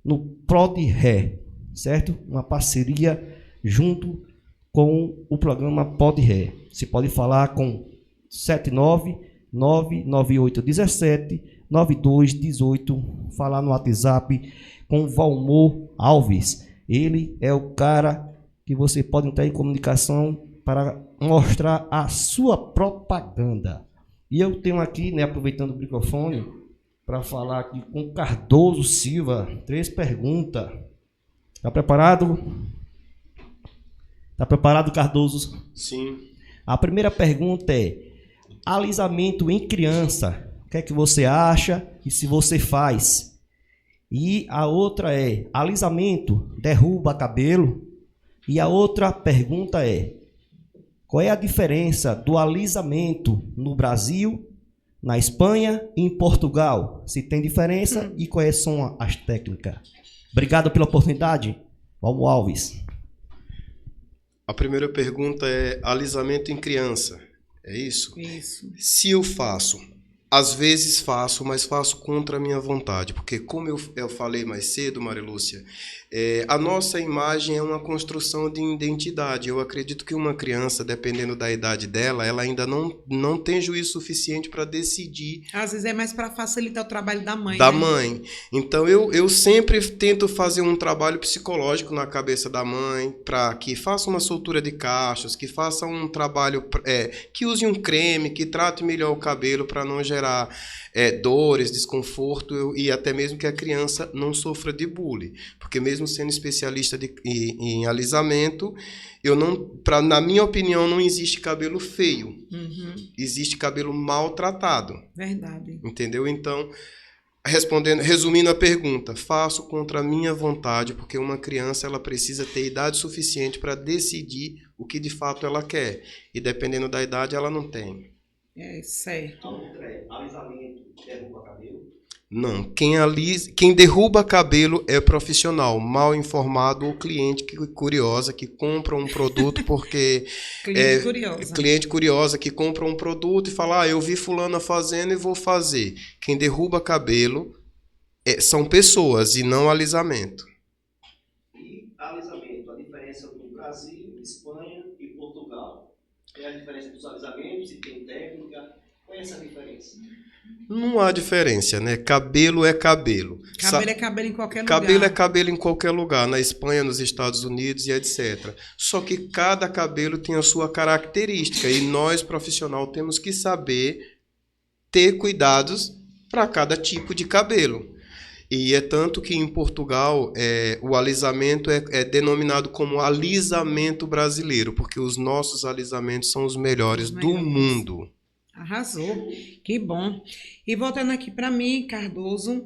no ProdRé, certo? Uma parceria junto com o programa ProdRé. Você pode falar com 79998179218, falar no WhatsApp com o Valmor Alves. Ele é o cara que você pode entrar em comunicação para mostrar a sua propaganda. E eu tenho aqui, né, aproveitando o microfone, para falar aqui com Cardoso Silva. 3 perguntas. Está preparado? Está preparado, Cardoso? Sim. A primeira pergunta é: alisamento em criança, o que é que você acha e se você faz? E a outra é: alisamento derruba cabelo? E a outra pergunta é: qual é a diferença do alisamento no Brasil, na Espanha e em Portugal? Se tem diferença e quais são as técnicas? Obrigado pela oportunidade. Valmor Alves. A primeira pergunta é alisamento em criança. É isso? Isso. Se eu faço, às vezes faço, mas faço contra a minha vontade. Porque como eu falei mais cedo, Maria Lúcia, a nossa imagem é uma construção de identidade. Eu acredito que uma criança, dependendo da idade dela, ela ainda não tem juízo suficiente para decidir. Às vezes é mais para facilitar o trabalho da mãe. Da né? mãe. Então, eu sempre tento fazer um trabalho psicológico na cabeça da mãe, para que faça uma soltura de cachos, que faça um trabalho, que use um creme, que trate melhor o cabelo para não gerar dores, desconforto e até mesmo que a criança não sofra de bullying. Porque mesmo sendo especialista em alisamento, na minha opinião, não existe cabelo feio. Uhum. Existe cabelo maltratado. Verdade. Entendeu? Então, resumindo a pergunta, faço contra a minha vontade, porque uma criança ela precisa ter idade suficiente para decidir o que de fato ela quer. E dependendo da idade, ela não tem. É certo. Alisamento derruba cabelo? Não, quem derruba cabelo é profissional, mal informado ou cliente curiosa que compra um produto porque... cliente curiosa que compra um produto e fala, eu vi fulana fazendo e vou fazer. Quem derruba cabelo são pessoas e não alisamento. E alisamento, a diferença do Brasil, Espanha e Portugal. Qual é a diferença dos alisamentos, se tem técnica? Qual é essa diferença? Não há diferença, né? Cabelo é cabelo. Cabelo é cabelo em qualquer lugar. Cabelo é cabelo em qualquer lugar, na Espanha, nos Estados Unidos e etc. Só que cada cabelo tem a sua característica e nós, profissional, temos que saber ter cuidados para cada tipo de cabelo. E é tanto que em Portugal o alisamento é denominado como alisamento brasileiro, porque os nossos alisamentos são os melhores do mundo. Arrasou, que bom. E voltando aqui para mim, Cardoso,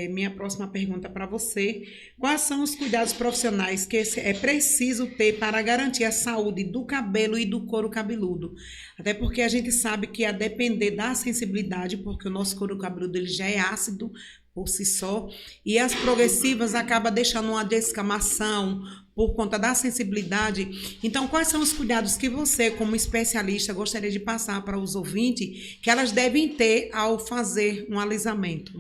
minha próxima pergunta para você: quais são os cuidados profissionais que é preciso ter para garantir a saúde do cabelo e do couro cabeludo? Até porque a gente sabe que a depender da sensibilidade, porque o nosso couro cabeludo ele já é ácido por si só, e as progressivas acabam deixando uma descamação por conta da sensibilidade. Então, quais são os cuidados que você, como especialista, gostaria de passar para os ouvintes que elas devem ter ao fazer um alisamento?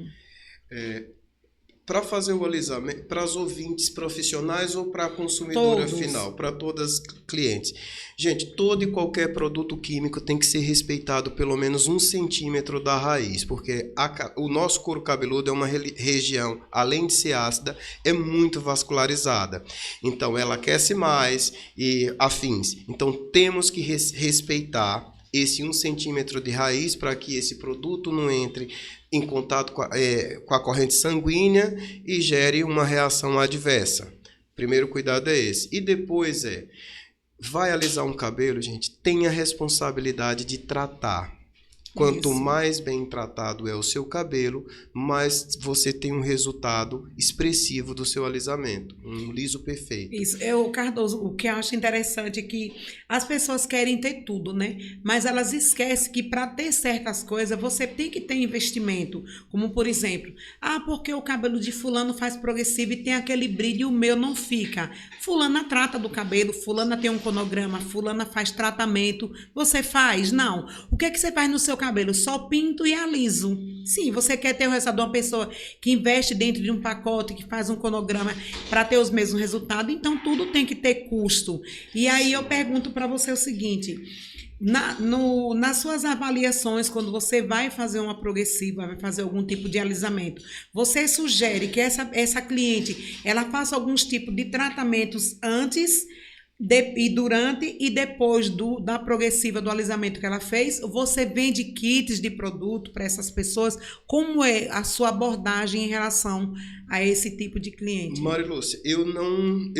Para fazer o alisamento, para os ouvintes profissionais ou para a consumidora final? Para todas as clientes. Gente, todo e qualquer produto químico tem que ser respeitado pelo menos 1 centímetro da raiz, porque o nosso couro cabeludo é uma região, além de ser ácida, é muito vascularizada. Então, ela aquece mais e afins. Então, temos que respeitar esse 1 centímetro de raiz para que esse produto não entre em contato com a corrente sanguínea e gere uma reação adversa. Primeiro cuidado é esse. E depois vai alisar um cabelo, gente, tenha a responsabilidade de tratar. Quanto mais bem tratado é o seu cabelo, mais você tem um resultado expressivo do seu alisamento. Um liso perfeito. Isso. Cardoso, o que eu acho interessante é que as pessoas querem ter tudo, né? Mas elas esquecem que para ter certas coisas, você tem que ter investimento. Como, por exemplo, porque o cabelo de fulano faz progressivo e tem aquele brilho e o meu não fica. Fulana trata do cabelo, fulana tem um cronograma, fulana faz tratamento. Você faz? Não. O que é que você faz no seu cabelo? Só pinto e aliso. Sim, você quer ter o resultado de uma pessoa que investe dentro de um pacote, que faz um cronograma para ter os mesmos resultados, então tudo tem que ter custo. E aí eu pergunto para você o seguinte, nas suas avaliações, quando você vai fazer uma progressiva, vai fazer algum tipo de alisamento, você sugere que essa cliente, ela faça alguns tipos de tratamentos antes e durante e depois da progressiva do alisamento que ela fez? Você vende kits de produto para essas pessoas? Como é a sua abordagem em relação a esse tipo de cliente? Marilúcia, eu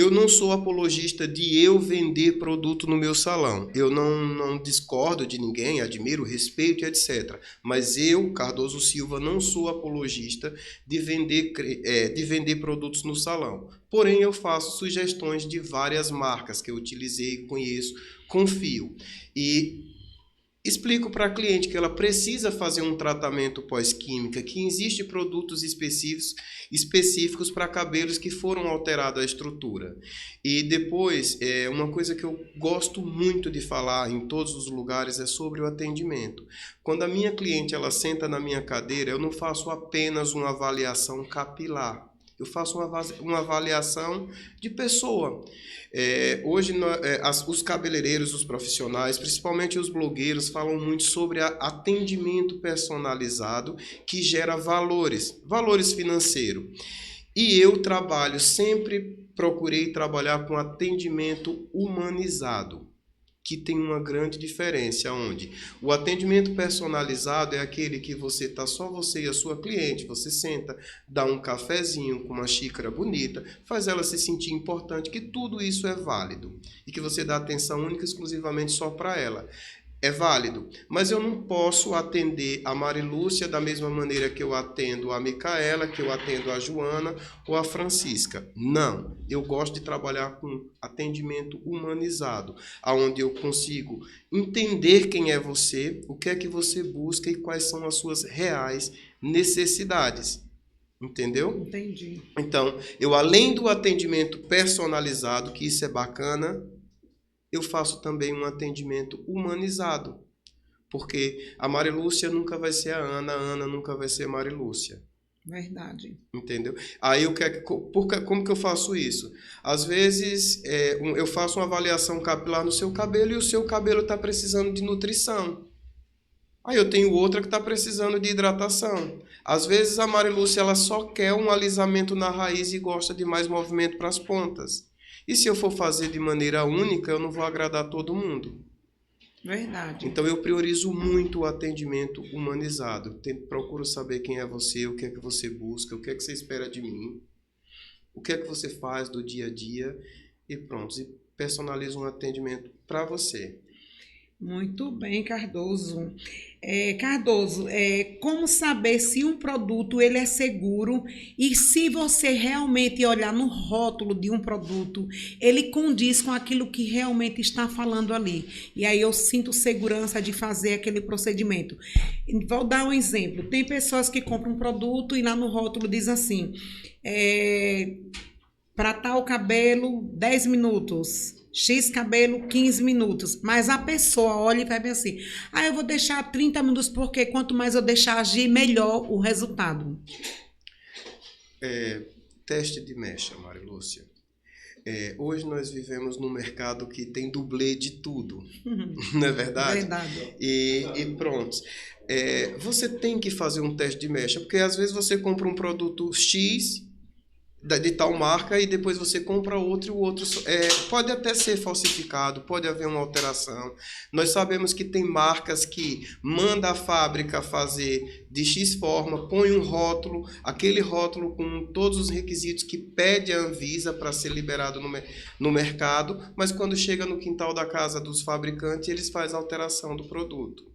não sou apologista de eu vender produto no meu salão. Eu não discordo de ninguém, admiro, respeito e etc. Mas eu, Cardoso Silva, não sou apologista de vender produtos no salão. Porém, eu faço sugestões de várias marcas que eu utilizei, conheço, confio. E explico para a cliente que ela precisa fazer um tratamento pós-química, que existem produtos específicos para cabelos que foram alterados a estrutura. E depois, uma coisa que eu gosto muito de falar em todos os lugares é sobre o atendimento. Quando a minha cliente ela senta na minha cadeira, eu não faço apenas uma avaliação capilar. Eu faço uma avaliação de pessoa. Hoje, os cabeleireiros, os profissionais, principalmente os blogueiros, falam muito sobre atendimento personalizado que gera valores financeiros. E eu sempre procurei trabalhar com atendimento humanizado, que tem uma grande diferença, onde o atendimento personalizado é aquele que só você e a sua cliente, você senta, dá um cafezinho com uma xícara bonita, faz ela se sentir importante, que tudo isso é válido e que você dá atenção única e exclusivamente só para ela. É válido, mas eu não posso atender a Marilúcia da mesma maneira que eu atendo a Micaela, que eu atendo a Joana ou a Francisca. Não, eu gosto de trabalhar com atendimento humanizado, onde eu consigo entender quem é você, o que é que você busca e quais são as suas reais necessidades. Entendeu? Entendi. Então, eu além do atendimento personalizado, que isso é bacana, eu faço também um atendimento humanizado. Porque a Marilúcia nunca vai ser a Ana nunca vai ser a Marilúcia. Verdade. Entendeu? Aí como que eu faço isso? Às vezes eu faço uma avaliação capilar no seu cabelo e o seu cabelo está precisando de nutrição. Aí eu tenho outra que está precisando de hidratação. Às vezes a Marilúcia ela só quer um alisamento na raiz e gosta de mais movimento para as pontas. E se eu for fazer de maneira única, eu não vou agradar todo mundo. Verdade. Então eu priorizo muito o atendimento humanizado. Procuro saber quem é você, o que é que você busca, o que é que você espera de mim, o que é que você faz do dia a dia e pronto. E personalizo um atendimento para você. Muito bem, Cardoso. Cardoso, como saber se um produto ele é seguro e se você realmente olhar no rótulo de um produto, ele condiz com aquilo que realmente está falando ali. E aí eu sinto segurança de fazer aquele procedimento. Vou dar um exemplo. Tem pessoas que compram um produto e lá no rótulo diz assim, para tal cabelo, 10 minutos. X cabelo, 15 minutos. Mas a pessoa olha e vai ver assim, eu vou deixar 30 minutos porque quanto mais eu deixar agir, melhor o resultado. Teste de mecha, Marilúcia. Hoje nós vivemos num mercado que tem dublê de tudo. Não é verdade? Verdade. E pronto. Você tem que fazer um teste de mecha, porque às vezes você compra um produto X de tal marca e depois você compra outro e o outro pode até ser falsificado, pode haver uma alteração. Nós sabemos que tem marcas que manda a fábrica fazer de X forma, põe um rótulo, aquele rótulo com todos os requisitos que pede a Anvisa para ser liberado no mercado, mas quando chega no quintal da casa dos fabricantes, eles fazem alteração do produto.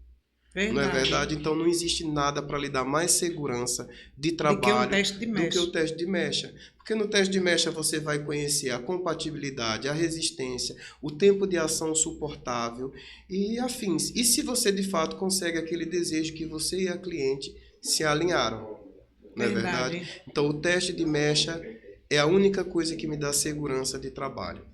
Verdade. Não é verdade? Então não existe nada para lhe dar mais segurança de trabalho do que o teste de mecha. Porque no teste de mecha você vai conhecer a compatibilidade, a resistência, o tempo de ação suportável e afins. E se você de fato consegue aquele desejo que você e a cliente se alinharam. Não é verdade? Então o teste de mecha é a única coisa que me dá segurança de trabalho.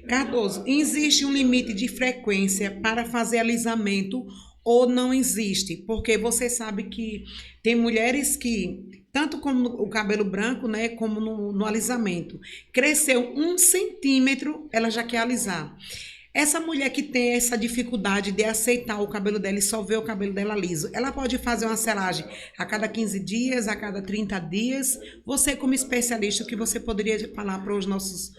Cardoso, existe um limite de frequência para fazer alisamento ou não existe? Porque você sabe que tem mulheres que, tanto como o cabelo branco, né, como no alisamento, cresceu 1 centímetro, ela já quer alisar. Essa mulher que tem essa dificuldade de aceitar o cabelo dela e só ver o cabelo dela liso, ela pode fazer uma selagem a cada 15 dias, a cada 30 dias? Você, como especialista, o que você poderia falar para os nossos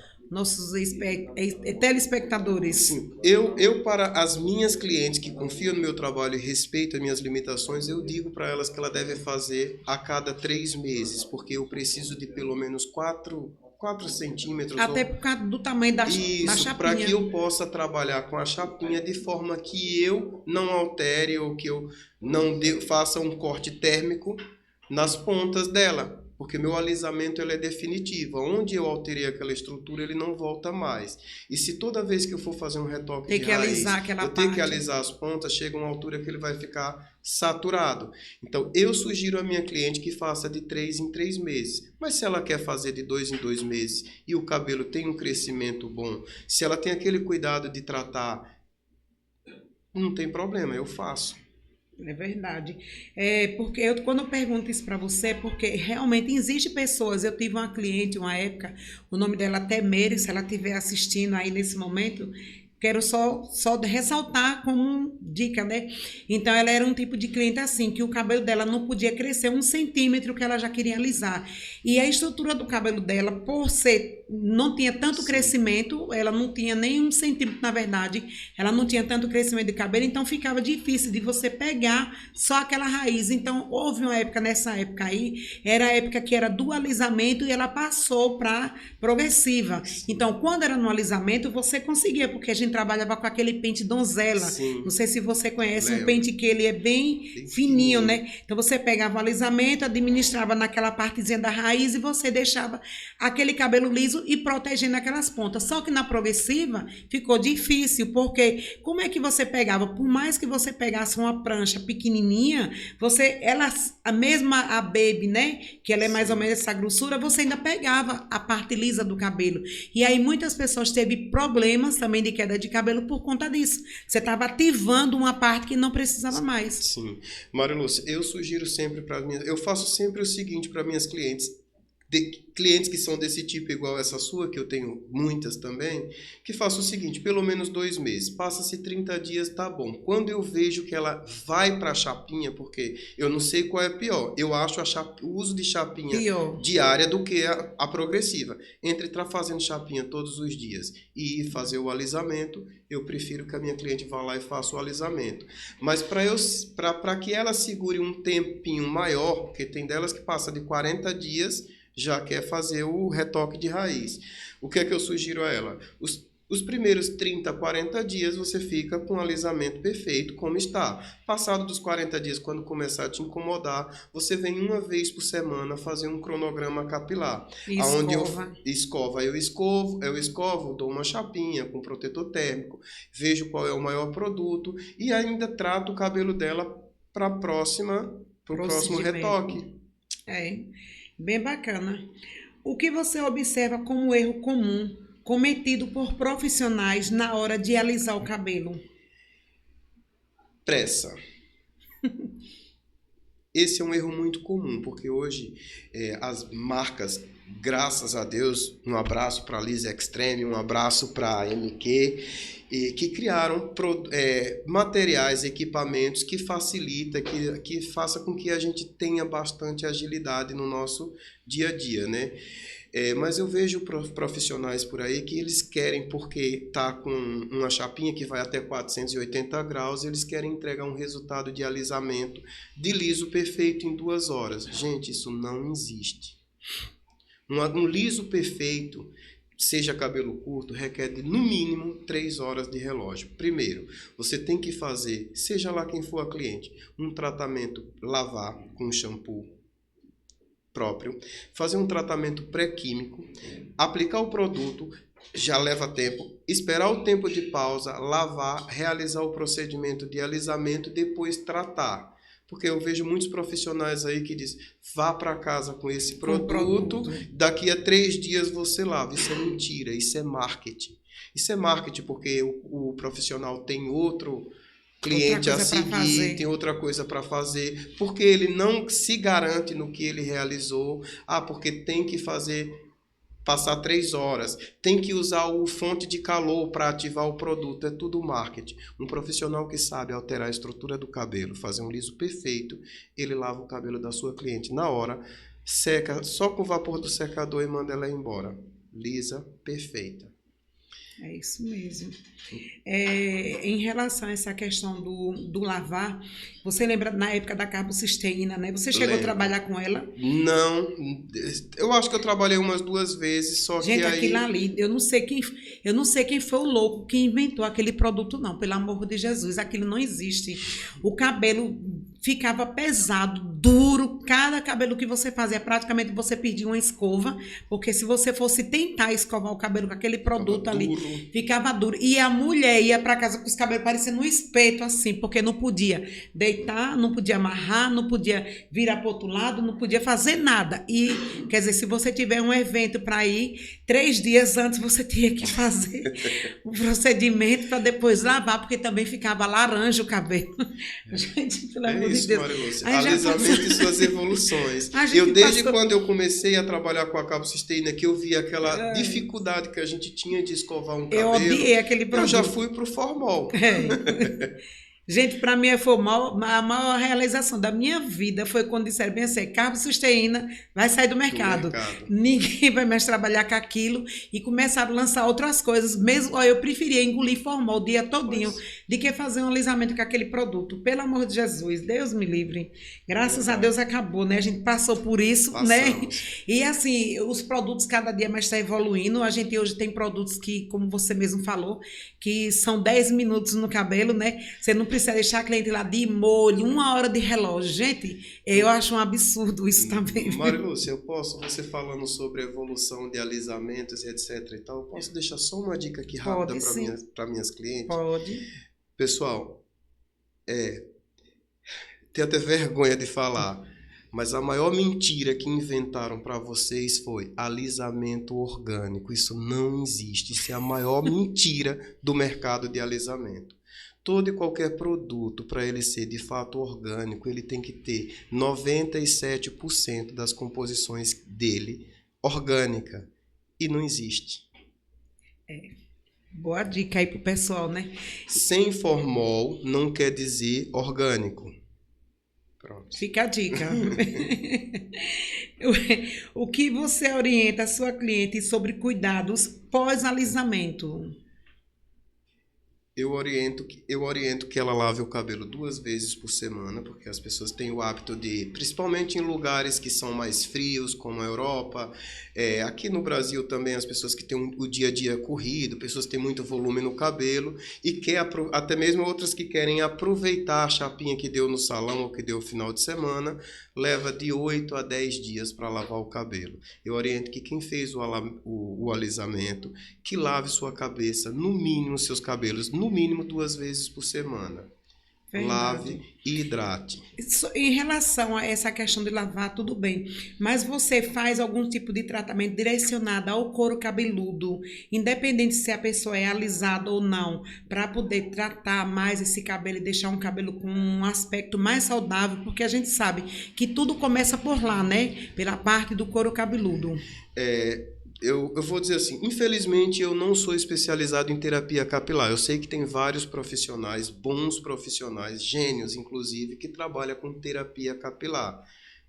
telespectadores? Sim. Eu, para as minhas clientes que confiam no meu trabalho e respeitam as minhas limitações, eu digo para elas que ela deve fazer a cada 3 meses, porque eu preciso de pelo menos 4 centímetros. Até por causa do tamanho da chapinha. Para que eu possa trabalhar com a chapinha de forma que eu não altere ou que eu não faça um corte térmico nas pontas dela. Porque meu alisamento ele é definitivo. Onde eu alterei aquela estrutura, ele não volta mais. E se toda vez que eu for fazer um retoque de raiz, eu tenho que alisar as pontas, chega uma altura que ele vai ficar saturado. Então, eu sugiro à minha cliente que faça de 3 em 3 meses. Mas se ela quer fazer de 2 em 2 meses e o cabelo tem um crescimento bom, se ela tem aquele cuidado de tratar, não tem problema, eu faço. É verdade. Porque quando eu pergunto isso para você, porque realmente existem pessoas, eu tive uma cliente uma época, o nome dela até Meire, se ela estiver assistindo aí nesse momento, quero só ressaltar como dica, né? Então, ela era um tipo de cliente assim, que o cabelo dela não podia crescer 1 centímetro, que ela já queria alisar. E a estrutura do cabelo dela, por ser, não tinha tanto crescimento, ela não tinha nem 1 centímetro, na verdade, ela não tinha tanto crescimento de cabelo, então ficava difícil de você pegar só aquela raiz. Então, houve uma época, nessa época aí, era a época que era do alisamento e ela passou para progressiva. Então, quando era no alisamento, você conseguia, porque a gente trabalhava com aquele pente donzela. Sim. Não sei se você conhece, um pente que ele é bem fininho, né? Então você pegava o alisamento, administrava naquela partezinha da raiz e você deixava aquele cabelo liso e protegendo aquelas pontas. Só que na progressiva ficou difícil, porque como é que você pegava? Por mais que você pegasse uma prancha pequenininha, a mesma baby, né? Que ela é mais ou menos essa grossura, você ainda pegava a parte lisa do cabelo. E aí muitas pessoas teve problemas também de queda de cabelo por conta disso. Você estava ativando uma parte que não precisava mais. Sim. Maria Lúcia, eu sugiro sempre para minhas... Eu faço sempre o seguinte para minhas clientes, clientes que são desse tipo igual essa sua, que eu tenho muitas também, que faço o seguinte, pelo menos 2 meses, passa-se 30 dias, tá bom. Quando eu vejo que ela vai para a chapinha, porque eu não sei qual é pior, eu acho o uso de chapinha diária do que a progressiva. Entre estar fazendo chapinha todos os dias e fazer o alisamento, eu prefiro que a minha cliente vá lá e faça o alisamento. Mas para que ela segure um tempinho maior, porque tem delas que passa de 40 dias, já quer fazer o retoque de raiz. O que é que eu sugiro a ela? Os primeiros 30, 40 dias você fica com o alisamento perfeito, como está. Passado dos 40 dias, quando começar a te incomodar, você vem uma vez por semana fazer um cronograma capilar. Onde eu escovo, dou uma chapinha com protetor térmico, vejo qual é o maior produto e ainda trato o cabelo dela para o próximo retoque. Bem bacana. O que você observa como erro comum cometido por profissionais na hora de alisar o cabelo? Pressa. Esse é um erro muito comum, porque hoje as marcas, graças a Deus, um abraço para a Lisa Extreme, um abraço para a MQ, que criaram materiais, equipamentos que facilita, que faça com que a gente tenha bastante agilidade no nosso dia a dia, né? Mas eu vejo profissionais por aí que eles querem, porque tá com uma chapinha que vai até 480 graus, eles querem entregar um resultado de alisamento de liso perfeito em 2 horas. Gente, isso não existe. Um liso perfeito, seja cabelo curto, requer no mínimo 3 horas de relógio. Primeiro, você tem que fazer, seja lá quem for a cliente, um tratamento, lavar com shampoo próprio, fazer um tratamento pré-químico, aplicar o produto, já leva tempo, esperar o tempo de pausa, lavar, realizar o procedimento de alisamento, depois tratar. Porque eu vejo muitos profissionais aí que dizem, vá para casa com esse produto, daqui a 3 dias você lava. Isso é mentira, isso é marketing. Isso é marketing porque o profissional tem outro cliente a seguir, tem outra coisa para fazer, porque ele não se garante no que ele realizou, porque tem que passar 3 horas, tem que usar o fonte de calor para ativar o produto, é tudo marketing. Um profissional que sabe alterar a estrutura do cabelo, fazer um liso perfeito, ele lava o cabelo da sua cliente na hora, seca só com o vapor do secador e manda ela embora. Lisa, perfeita. É isso mesmo. Em relação a essa questão do lavar, você lembra na época da carbocisteína, né? Você chegou a trabalhar com ela? Não, eu acho que eu trabalhei umas 2 vezes, só gente, que aí... aquilo ali, eu não sei quem foi o louco que inventou aquele produto, não, pelo amor de Jesus, aquilo não existe. O cabelo ficava pesado, duro, cada cabelo que você fazia, praticamente você perdia uma escova, porque se você fosse tentar escovar o cabelo com aquele produto ali, ficava duro. E a mulher ia para casa com os cabelos parecendo um espeto, assim, porque não podia deitar, não podia amarrar, não podia virar para o outro lado, não podia fazer nada. E, quer dizer, se você tiver um evento para ir, 3 dias antes você tinha que fazer o procedimento para depois lavar, porque também ficava laranja o cabelo. Gente, pelo amor de Deus. Marilúcia, alisamento e suas evoluções. Desde quando eu comecei a trabalhar com a carbocisteína, que eu vi aquela dificuldade que a gente tinha de escovar um cabelo, eu odiei aquele produto. Eu já fui pro formol. Gente, para mim foi a maior realização da minha vida foi quando disseram bem assim, carbocisteína vai sair do mercado. Ninguém vai mais trabalhar com aquilo e começaram a lançar outras coisas. Mesmo eu preferia engolir formol o dia todinho de que fazer um alisamento com aquele produto. Pelo amor de Jesus, Deus me livre. Graças a Deus acabou, né? A gente passou por isso, né? E assim, os produtos cada dia mais estão evoluindo. A gente hoje tem produtos que, como você mesmo falou, que são 10 minutos no cabelo, né? Você não precisa deixar a cliente lá de molho, 1 hora de relógio. Gente, eu acho um absurdo isso também. Marilúcia, você falando sobre evolução de alisamentos e etc e tal, eu posso deixar só uma dica aqui rápida para minhas clientes? Pode. Pessoal, tenho até vergonha de falar, mas a maior mentira que inventaram para vocês foi alisamento orgânico. Isso não existe. Isso é a maior mentira do mercado de alisamento. Todo e qualquer produto, para ele ser de fato orgânico, ele tem que ter 97% das composições dele orgânica. E não existe. Boa dica aí pro pessoal, né? Sem formol não quer dizer orgânico. Pronto. Fica a dica. O que você orienta a sua cliente sobre cuidados pós-alisamento? Eu oriento que ela lave o cabelo 2 vezes por semana, porque as pessoas têm o hábito de, principalmente em lugares que são mais frios, como a Europa, aqui no Brasil também as pessoas que têm o dia a dia corrido, pessoas que têm muito volume no cabelo e até mesmo outras que querem aproveitar a chapinha que deu no salão ou que deu no final de semana, leva de 8 a 10 dias para lavar o cabelo. Eu oriento que quem fez o alisamento, que lave sua cabeça, no mínimo seus cabelos, no mínimo 2 vezes por semana. Verdade. Lave e hidrate. Em relação a essa questão de lavar, tudo bem. Mas você faz algum tipo de tratamento direcionado ao couro cabeludo, independente se a pessoa é alisada ou não, para poder tratar mais esse cabelo e deixar um cabelo com um aspecto mais saudável, porque a gente sabe que tudo começa por lá, né? Pela parte do couro cabeludo. Eu vou dizer assim, infelizmente eu não sou especializado em terapia capilar. Eu sei que tem vários profissionais, bons profissionais, gênios inclusive, que trabalham com terapia capilar.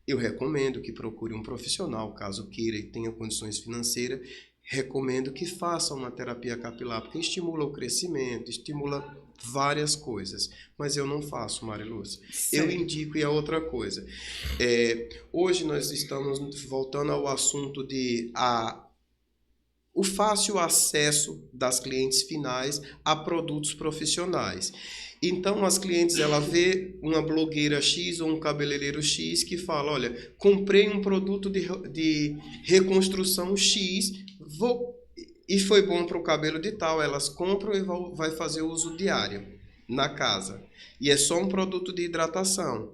Eu recomendo que procure um profissional, caso queira e tenha condições financeiras. Recomendo que faça uma terapia capilar, porque estimula o crescimento, estimula várias coisas. Mas eu não faço, Marilúcia. Eu indico, e a outra coisa. Hoje nós estamos voltando ao assunto de o fácil acesso das clientes finais a produtos profissionais. Então, as clientes, ela vê uma blogueira X ou um cabeleireiro X que fala, olha, comprei um produto de reconstrução X, e foi bom para o cabelo de tal, elas compram e vai fazer uso diário na casa. E é só um produto de hidratação,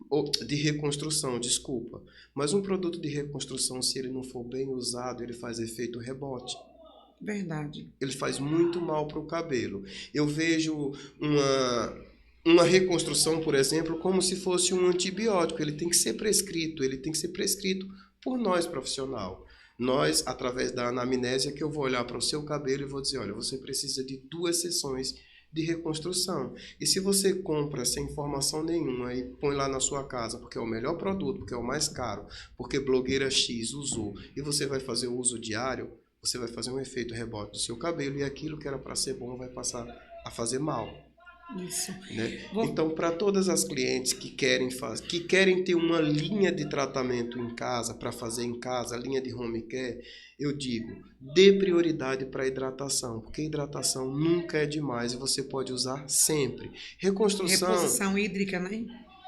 ou de reconstrução, desculpa. Mas um produto de reconstrução, se ele não for bem usado, ele faz efeito rebote. Verdade. Ele faz muito mal para o cabelo. Eu vejo uma reconstrução, por exemplo, como se fosse um antibiótico. Ele tem que ser prescrito por nós, profissional. Nós, através da anamnésia, que eu vou olhar para o seu cabelo e vou dizer, olha, você precisa de 2 sessões de reconstrução. E se você compra sem informação nenhuma e põe lá na sua casa, porque é o melhor produto, porque é o mais caro, porque blogueira X usou, e você vai fazer o uso diário, você vai fazer um efeito rebote do seu cabelo e aquilo que era para ser bom vai passar a fazer mal. Isso. Né? Então, para todas as clientes que querem ter uma linha de tratamento em casa, para fazer em casa, linha de home care, eu digo, dê prioridade para a hidratação, porque hidratação nunca é demais e você pode usar sempre. Reposição hídrica, né?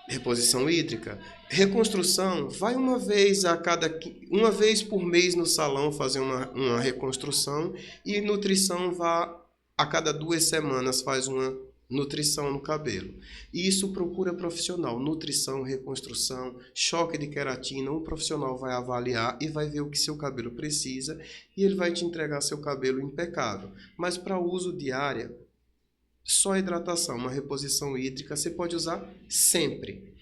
Reposição hídrica. Reconstrução, vai uma vez por mês no salão fazer uma reconstrução, e nutrição vá a cada 2 semanas faz uma nutrição no cabelo. E isso procura profissional, nutrição, reconstrução, choque de queratina, um profissional vai avaliar e vai ver o que seu cabelo precisa e ele vai te entregar seu cabelo impecável. Mas para uso diário, só hidratação, uma reposição hídrica, você pode usar sempre.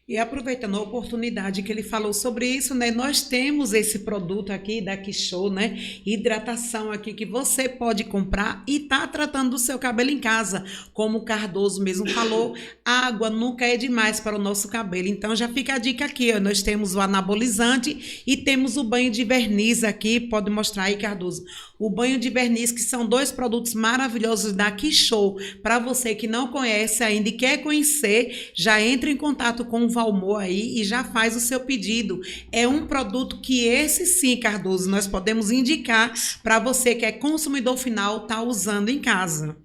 E aproveitando a oportunidade que ele falou sobre isso, né? Nós temos esse produto aqui da Quixô, né? Hidratação aqui que você pode comprar e tá tratando do seu cabelo em casa. Como o Cardoso mesmo falou, água nunca é demais para o nosso cabelo. Então já fica a dica aqui, ó. Nós temos o anabolizante e temos o banho de verniz aqui. Pode mostrar aí, Cardoso. O banho de verniz, que são 2 produtos maravilhosos da Quixô. Para você que não conhece ainda e quer conhecer, já entra em contato com o Valmor aí e já faz o seu pedido. É um produto que esse sim, Cardoso, nós podemos indicar para você que é consumidor final, tá usando em casa.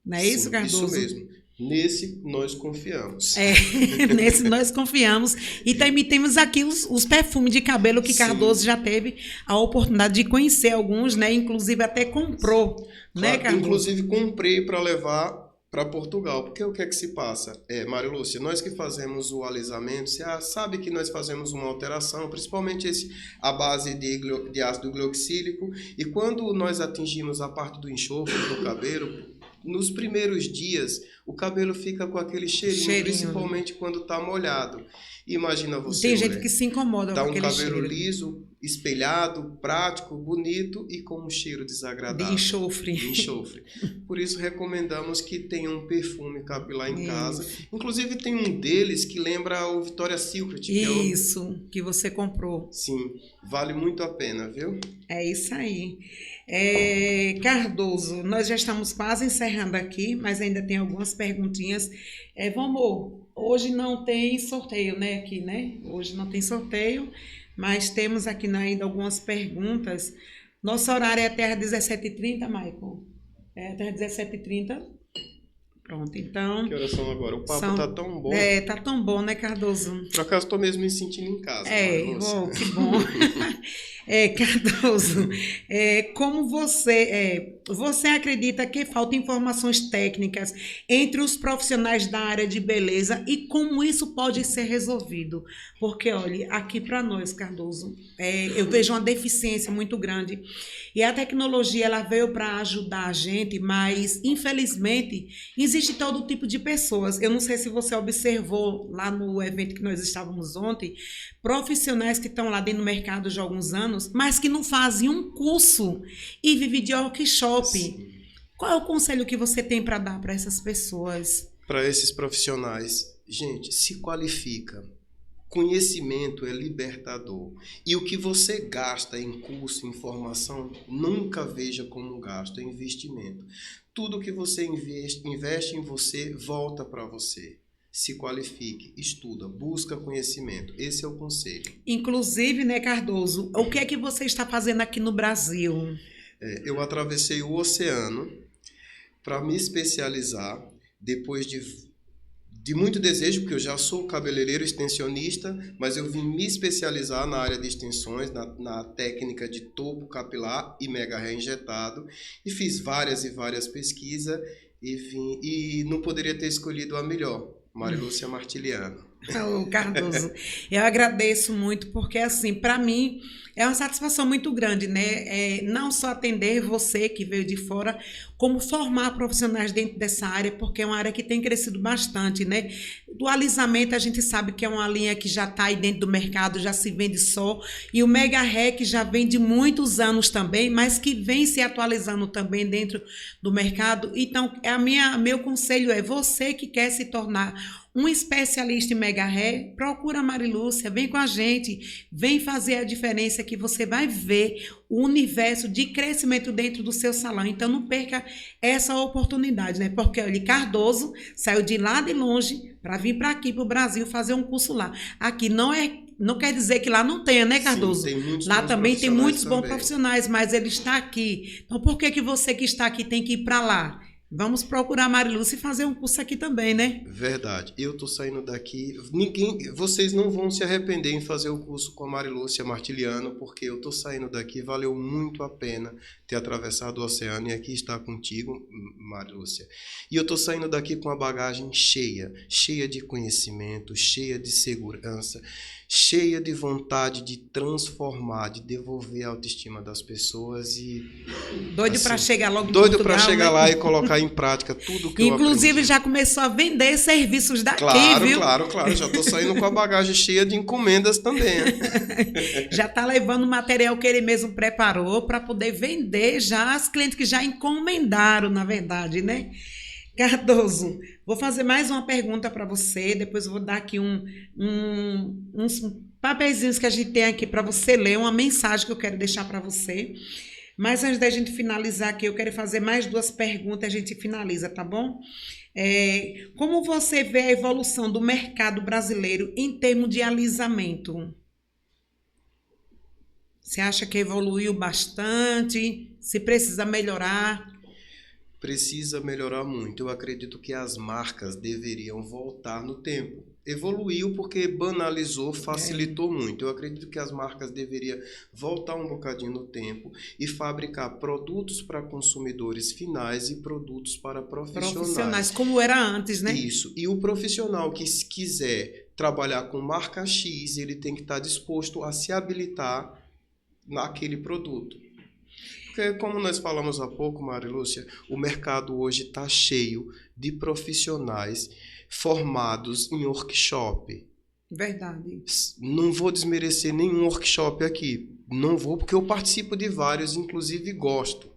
Não é Sim, isso, Cardoso? Isso mesmo. Nesse nós confiamos. Nesse nós confiamos. E também temos aqui os perfumes de cabelo que Cardoso já teve a oportunidade de conhecer alguns, né? Inclusive até comprou, né, Cardoso? Inclusive comprei para levar para Portugal, porque o que é que se passa? Mário Lúcia, nós que fazemos o alisamento, você sabe que nós fazemos uma alteração, principalmente a base de ácido glioxílico, e quando nós atingimos a parte do enxofre do cabelo, nos primeiros dias, o cabelo fica com aquele cheirinho. Principalmente quando está molhado. Imagina você, tem gente que se incomoda com aquele cheiro. Dá um cabelo liso, espelhado, prático, bonito e com um cheiro desagradável. De enxofre. Por isso, recomendamos que tenha um perfume capilar em casa. Inclusive, tem um deles que lembra o Victoria's Secret. Que você comprou. Sim, vale muito a pena, viu? É isso aí. Cardoso, nós já estamos quase encerrando aqui, mas ainda tem algumas perguntinhas. Vamos, hoje não tem sorteio, né? Aqui, né? Hoje não tem sorteio, mas temos aqui ainda algumas perguntas. Nosso horário é até às 17h30, Michael? Até às 17h30. Pronto, então... Que horas são agora? O papo tá tão bom. Tá tão bom, né, Cardoso? Por acaso, estou mesmo me sentindo em casa. Que bom. Cardoso, como você acredita que faltam informações técnicas entre os profissionais da área de beleza e como isso pode ser resolvido? Porque, olha, aqui para nós, Cardoso, eu vejo uma deficiência muito grande e a tecnologia ela veio para ajudar a gente, mas, infelizmente, existe todo tipo de pessoas. Eu não sei se você observou lá no evento que nós estávamos ontem, profissionais que estão lá dentro do mercado já há alguns anos, mas que não fazem um curso e vivem de workshop. Sim. Qual é o conselho que você tem para dar para essas pessoas? Para esses profissionais, gente, se qualifica. Conhecimento é libertador. E o que você gasta em curso, em formação, nunca veja como gasto, é investimento. Tudo que você investe em você, volta para você. Se qualifique, estuda, busca conhecimento. Esse é o conselho. Inclusive, né, Cardoso, o que é que você está fazendo aqui no Brasil? Eu atravessei o oceano para me especializar, depois de muito desejo, porque eu já sou cabeleireiro extensionista, mas eu vim me especializar na área de extensões, na técnica de topo capilar e mega hair injetado, e fiz várias e várias pesquisas, e não poderia ter escolhido a melhor, Marilúcia Martiliano. Ô, Cardoso, eu agradeço muito, porque, assim, para mim, é uma satisfação muito grande, né? Não só atender você que veio de fora, como formar profissionais dentro dessa área, porque é uma área que tem crescido bastante, né? Do alisamento, a gente sabe que é uma linha que já está aí dentro do mercado, já se vende só, e o Mega Hair, que já vem de muitos anos também, mas que vem se atualizando também dentro do mercado. Então, meu conselho é, você que quer se tornar um especialista em Mega Hair, procura a Marilúcia, vem com a gente, vem fazer a diferença que você vai ver o universo de crescimento dentro do seu salão. Então não perca essa oportunidade, né? Porque o Cardoso saiu de lá de longe para vir para aqui, para o Brasil, fazer um curso lá. Aqui não quer dizer que lá não tenha, né, Cardoso? Sim, tem muitos lá bons também tem muitos bons também. profissionais, mas ele está aqui. Então por que você que está aqui tem que ir para lá? Vamos procurar a Marilúcia e fazer um curso aqui também, né? Verdade. Eu tô saindo daqui. Vocês não vão se arrepender em fazer o curso com a Marilúcia Martiliano, porque eu tô saindo daqui, valeu muito a pena ter atravessado o oceano e aqui estar contigo, Marilúcia. E eu tô saindo daqui com a bagagem cheia de conhecimento, cheia de segurança, cheia de vontade de transformar, de devolver a autoestima das pessoas e doido assim, para chegar logo em doido Portugal, para chegar né? lá e colocar em prática tudo que eu Inclusive aprendi. já começou a vender serviços daqui, Claro, viu? claro. Já tô saindo com a bagagem cheia de encomendas também. Já tá levando o material que ele mesmo preparou para poder vender já as clientes que já encomendaram, na verdade, né? Cardoso, vou fazer mais uma pergunta para você, depois eu vou dar aqui uns papeizinhos que a gente tem aqui para você ler, uma mensagem que eu quero deixar para você. Mas antes da gente finalizar aqui, eu quero fazer mais 2 perguntas e a gente finaliza, tá bom? Como você vê a evolução do mercado brasileiro em termos de alisamento? Você acha que evoluiu bastante? Se precisa melhorar? Precisa melhorar muito. Eu acredito que as marcas deveriam voltar no tempo. Evoluiu porque banalizou, facilitou muito. Eu acredito que as marcas deveriam voltar um bocadinho no tempo e fabricar produtos para consumidores finais e produtos para profissionais. Como era antes, né? Isso. E o profissional que quiser trabalhar com marca X, ele tem que estar disposto a se habilitar naquele produto. Porque, como nós falamos há pouco, Marilúcia, o mercado hoje está cheio de profissionais formados em workshop. Verdade. Não vou desmerecer nenhum workshop aqui. Não vou, porque eu participo de vários, inclusive gosto.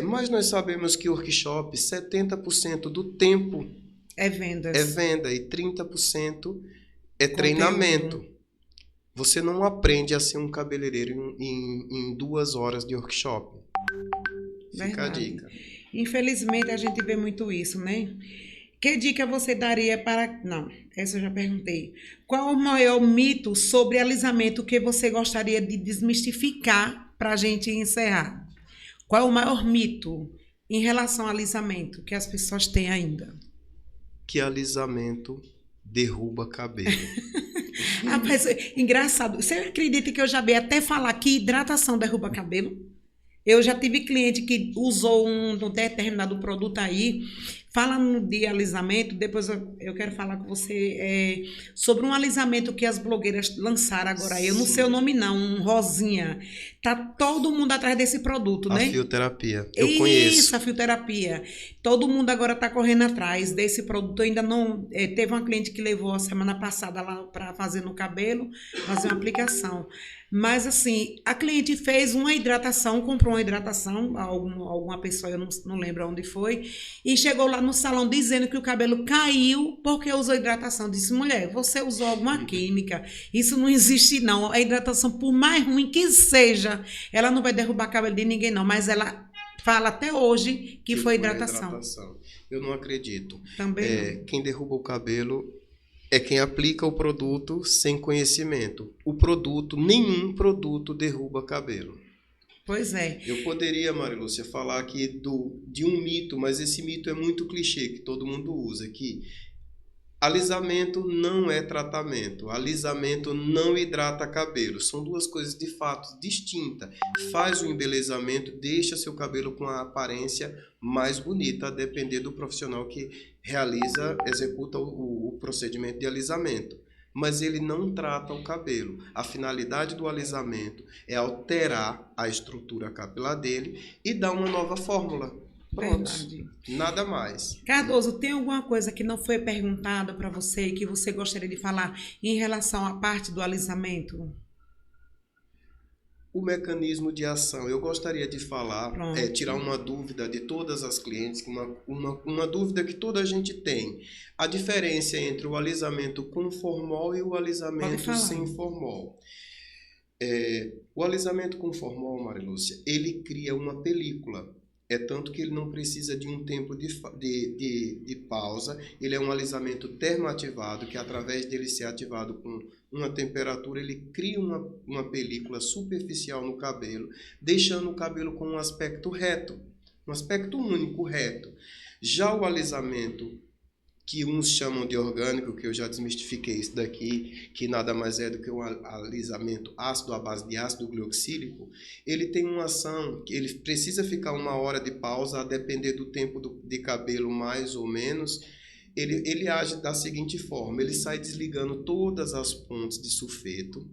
Mas nós sabemos que workshop, 70% do tempo é vendas. É venda e 30% é treinamento. Você não aprende a ser um cabeleireiro em 2 horas de workshop. Fica a dica. Infelizmente, a gente vê muito isso, né? Que dica você daria para... Não, essa eu já perguntei. Qual o maior mito sobre alisamento que você gostaria de desmistificar para a gente encerrar? Qual é o maior mito em relação ao alisamento que as pessoas têm ainda? Que alisamento derruba cabelo. Mas, engraçado. Você acredita que eu já vi até falar que hidratação derruba cabelo? Eu já tive cliente que usou um determinado produto aí. Falando de alisamento, depois eu quero falar com você sobre um alisamento que as blogueiras lançaram agora. Sim. Eu não sei o nome não, um rosinha. Tá todo mundo atrás desse produto, né? A fioterapia. Eu conheço. Isso, a fioterapia. Todo mundo agora tá correndo atrás desse produto. Eu ainda não... teve uma cliente que levou a semana passada lá para fazer no cabelo, fazer uma aplicação. Mas, assim, a cliente fez uma hidratação, comprou uma hidratação, alguma pessoa, eu não lembro onde foi, e chegou lá lá no salão dizendo que o cabelo caiu porque usou hidratação. Eu disse, mulher, você usou alguma química. Isso não existe, não. A hidratação, por mais ruim que seja, ela não vai derrubar o cabelo de ninguém, não. Mas ela fala até hoje que foi hidratação. Eu não acredito. Também não. Quem derruba o cabelo é quem aplica o produto sem conhecimento. O produto, nenhum produto derruba cabelo. Pois é. Eu poderia, Marilúcia, falar aqui de um mito, mas esse mito é muito clichê, que todo mundo usa, que alisamento não é tratamento, alisamento não hidrata cabelo. São duas coisas de fato distintas. Faz o embelezamento, deixa seu cabelo com a aparência mais bonita, a depender do profissional que executa o procedimento de alisamento. Mas ele não trata o cabelo. A finalidade do alisamento é alterar a estrutura capilar dele e dar uma nova fórmula. Pronto. Verdade. Nada mais. Cardoso, tem alguma coisa que não foi perguntada para você e que você gostaria de falar em relação à parte do alisamento? O mecanismo de ação. Eu gostaria de falar, tirar uma dúvida de todas as clientes, uma dúvida que toda a gente tem. A diferença entre o alisamento com formol e o alisamento sem formol. O alisamento com formol, Marilúcia, ele cria uma película. É tanto que ele não precisa de um tempo de pausa. Ele é um alisamento termoativado, que através dele ser ativado com uma temperatura, ele cria uma película superficial no cabelo, deixando o cabelo com um aspecto reto, um aspecto único, reto. Já o alisamento, que uns chamam de orgânico, que eu já desmistifiquei isso daqui, que nada mais é do que um alisamento ácido à base de ácido glioxílico, ele tem uma ação, que ele precisa ficar 1 hora de pausa, a depender do tempo de cabelo mais ou menos. Ele age da seguinte forma, ele sai desligando todas as pontes de sulfeto,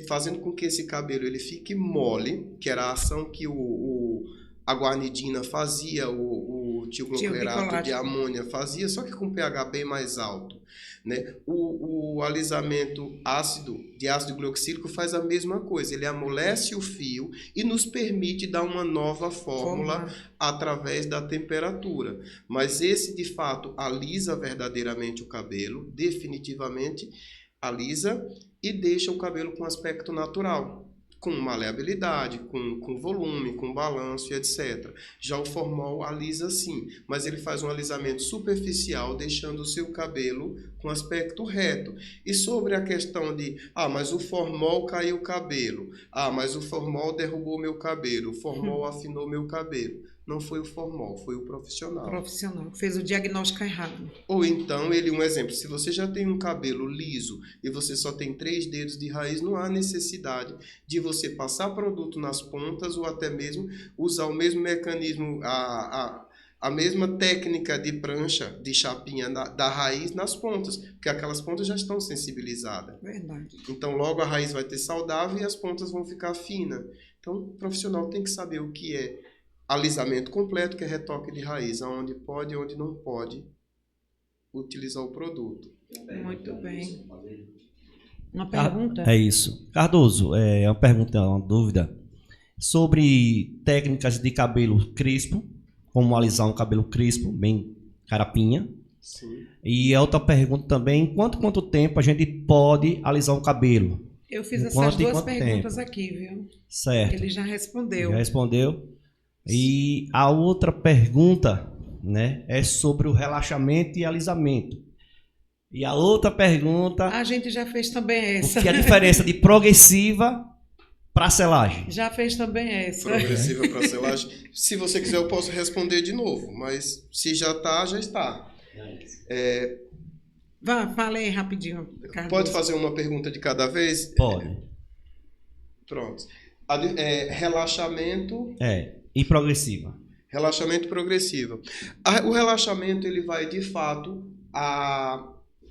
fazendo com que esse cabelo ele fique mole, que era a ação que a guanidina fazia, o tioglucerato de amônia fazia, só que com pH bem mais alto. Né? O alisamento de ácido glioxílico faz a mesma coisa, ele amolece o fio e nos permite dar uma nova fórmula através da temperatura. Mas esse, de fato, alisa verdadeiramente o cabelo, definitivamente alisa e deixa o cabelo com aspecto natural, com maleabilidade, com volume, com balanço e etc. Já o formol alisa sim, mas ele faz um alisamento superficial, deixando o seu cabelo com aspecto reto. E sobre a questão de, mas o formol caiu o cabelo, mas o formol derrubou meu cabelo, o formol afinou meu cabelo. Não foi o formol, foi o profissional. O profissional, que fez o diagnóstico errado. Ou então, um exemplo, se você já tem um cabelo liso e você só tem 3 dedos de raiz, não há necessidade de você passar produto nas pontas ou até mesmo usar o mesmo mecanismo, a mesma técnica de prancha, de chapinha da raiz nas pontas, porque aquelas pontas já estão sensibilizadas. Verdade. Então, logo a raiz vai ter saudável e as pontas vão ficar finas. Então, o profissional tem que saber o que é alisamento completo, que é retoque de raiz, onde pode e onde não pode utilizar o produto. Muito bem. Uma pergunta? É isso. Cardoso, uma pergunta, uma dúvida sobre técnicas de cabelo crespo, como alisar um cabelo crespo, bem carapinha. Sim. E a outra pergunta também, quanto tempo a gente pode alisar o cabelo? Eu fiz essas duas perguntas aqui, viu? Certo. Ele já respondeu. Já respondeu. E a outra pergunta, né, é sobre o relaxamento e alisamento. E a outra pergunta... A gente já fez também essa. O que é a diferença de progressiva para selagem? Já fez também essa. Progressiva para selagem. Se você quiser, eu posso responder de novo. Mas se já está, já está. Fala aí rapidinho, Cardoso. Pode fazer uma pergunta de cada vez? Pode. Pronto. Relaxamento... E progressiva. Relaxamento progressivo. O relaxamento ele vai de fato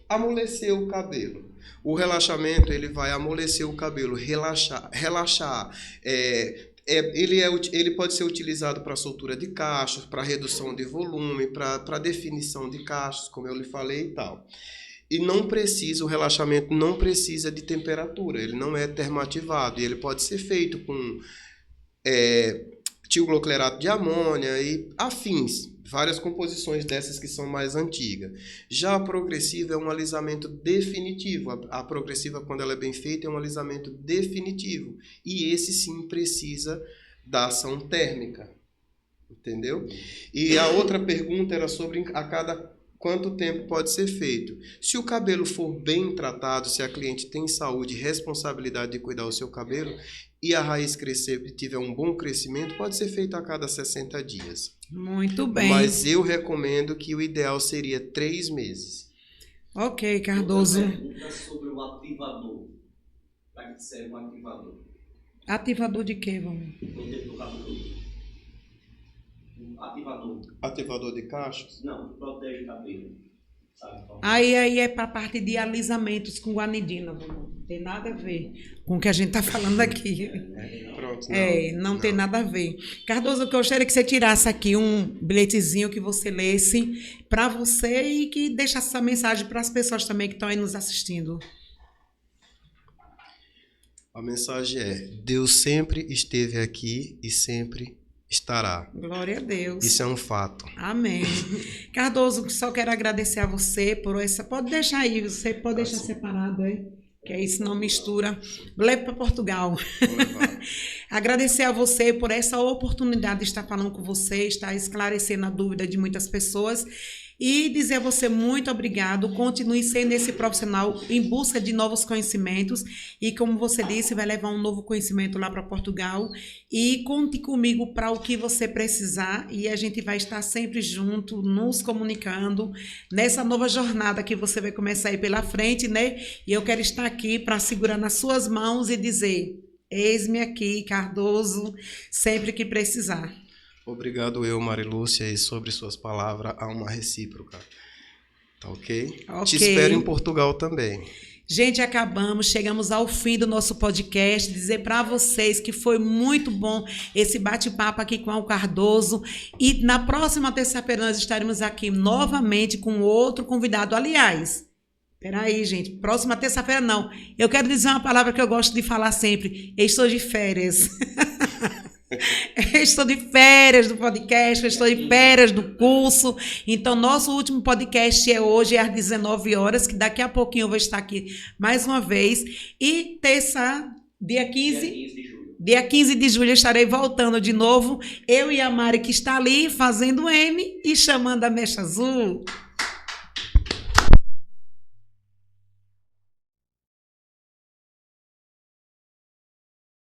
amolecer o cabelo. O relaxamento ele vai amolecer o cabelo, relaxar. Ele pode ser utilizado para soltura de cachos, para redução de volume, para definição de cachos, como eu lhe falei e tal. E o relaxamento não precisa de temperatura, ele não é termoativado e ele pode ser feito com tiogluclerato de amônia e afins, várias composições dessas que são mais antigas. Já a progressiva é um alisamento definitivo. A progressiva, quando ela é bem feita, é um alisamento definitivo. E esse sim precisa da ação térmica. Entendeu? E a outra pergunta era sobre a cada quanto tempo pode ser feito. Se o cabelo for bem tratado, se a cliente tem saúde e responsabilidade de cuidar do seu cabelo, e a raiz crescer e tiver um bom crescimento, pode ser feito a cada 60 dias. Muito bem. Mas eu recomendo que o ideal seria 3 meses. Ok, Cardoso. Pergunta sobre o ativador. Para que serve um ativador? Ativador de quê, vamos? Do cabelo. Ativador. Ativador de cachos? Não, protege o cabelo. Sabe? Aí é para a parte de alisamentos com guanidina, não tem nada a ver com o que a gente está falando aqui. Pronto. Não tem nada a ver. Cardoso, o que eu gostaria que você tirasse aqui um bilhetezinho que você lesse para você e que deixasse essa mensagem para as pessoas também que estão aí nos assistindo. A mensagem é: Deus sempre esteve aqui e sempre estará. Glória a Deus. Isso é um fato. Amém. Cardoso, só quero agradecer a você por essa... Pode deixar aí, você pode deixar separado aí, que aí isso não mistura. Leve para Portugal. Agradecer a você por essa oportunidade de estar falando com você, estar esclarecendo a dúvida de muitas pessoas e dizer a você muito obrigado. Continue sendo esse profissional em busca de novos conhecimentos e, como você disse, vai levar um novo conhecimento lá para Portugal e conte comigo para o que você precisar e a gente vai estar sempre junto, nos comunicando nessa nova jornada que você vai começar aí pela frente, né? E eu quero estar aqui para segurar nas suas mãos e dizer: eis-me aqui, Cardoso, sempre que precisar. Obrigado eu, Marilúcia, e sobre suas palavras há uma recíproca. Tá ok? Te espero em Portugal também. Gente, chegamos ao fim do nosso podcast. Dizer para vocês que foi muito bom esse bate-papo aqui com o Cardoso. E na próxima terça-feira nós estaremos aqui novamente com outro convidado. Aliás, peraí, gente, próxima terça-feira não. Eu quero dizer uma palavra que eu gosto de falar sempre. Eu estou de férias. Eu estou de férias do podcast, eu estou de férias do curso. Então, nosso último podcast é hoje, às 19 horas, que daqui a pouquinho eu vou estar aqui mais uma vez. E terça, dia 15 de julho. Dia 15 de julho eu estarei voltando de novo. Eu e a Mari, que está ali fazendo M e chamando a mecha azul.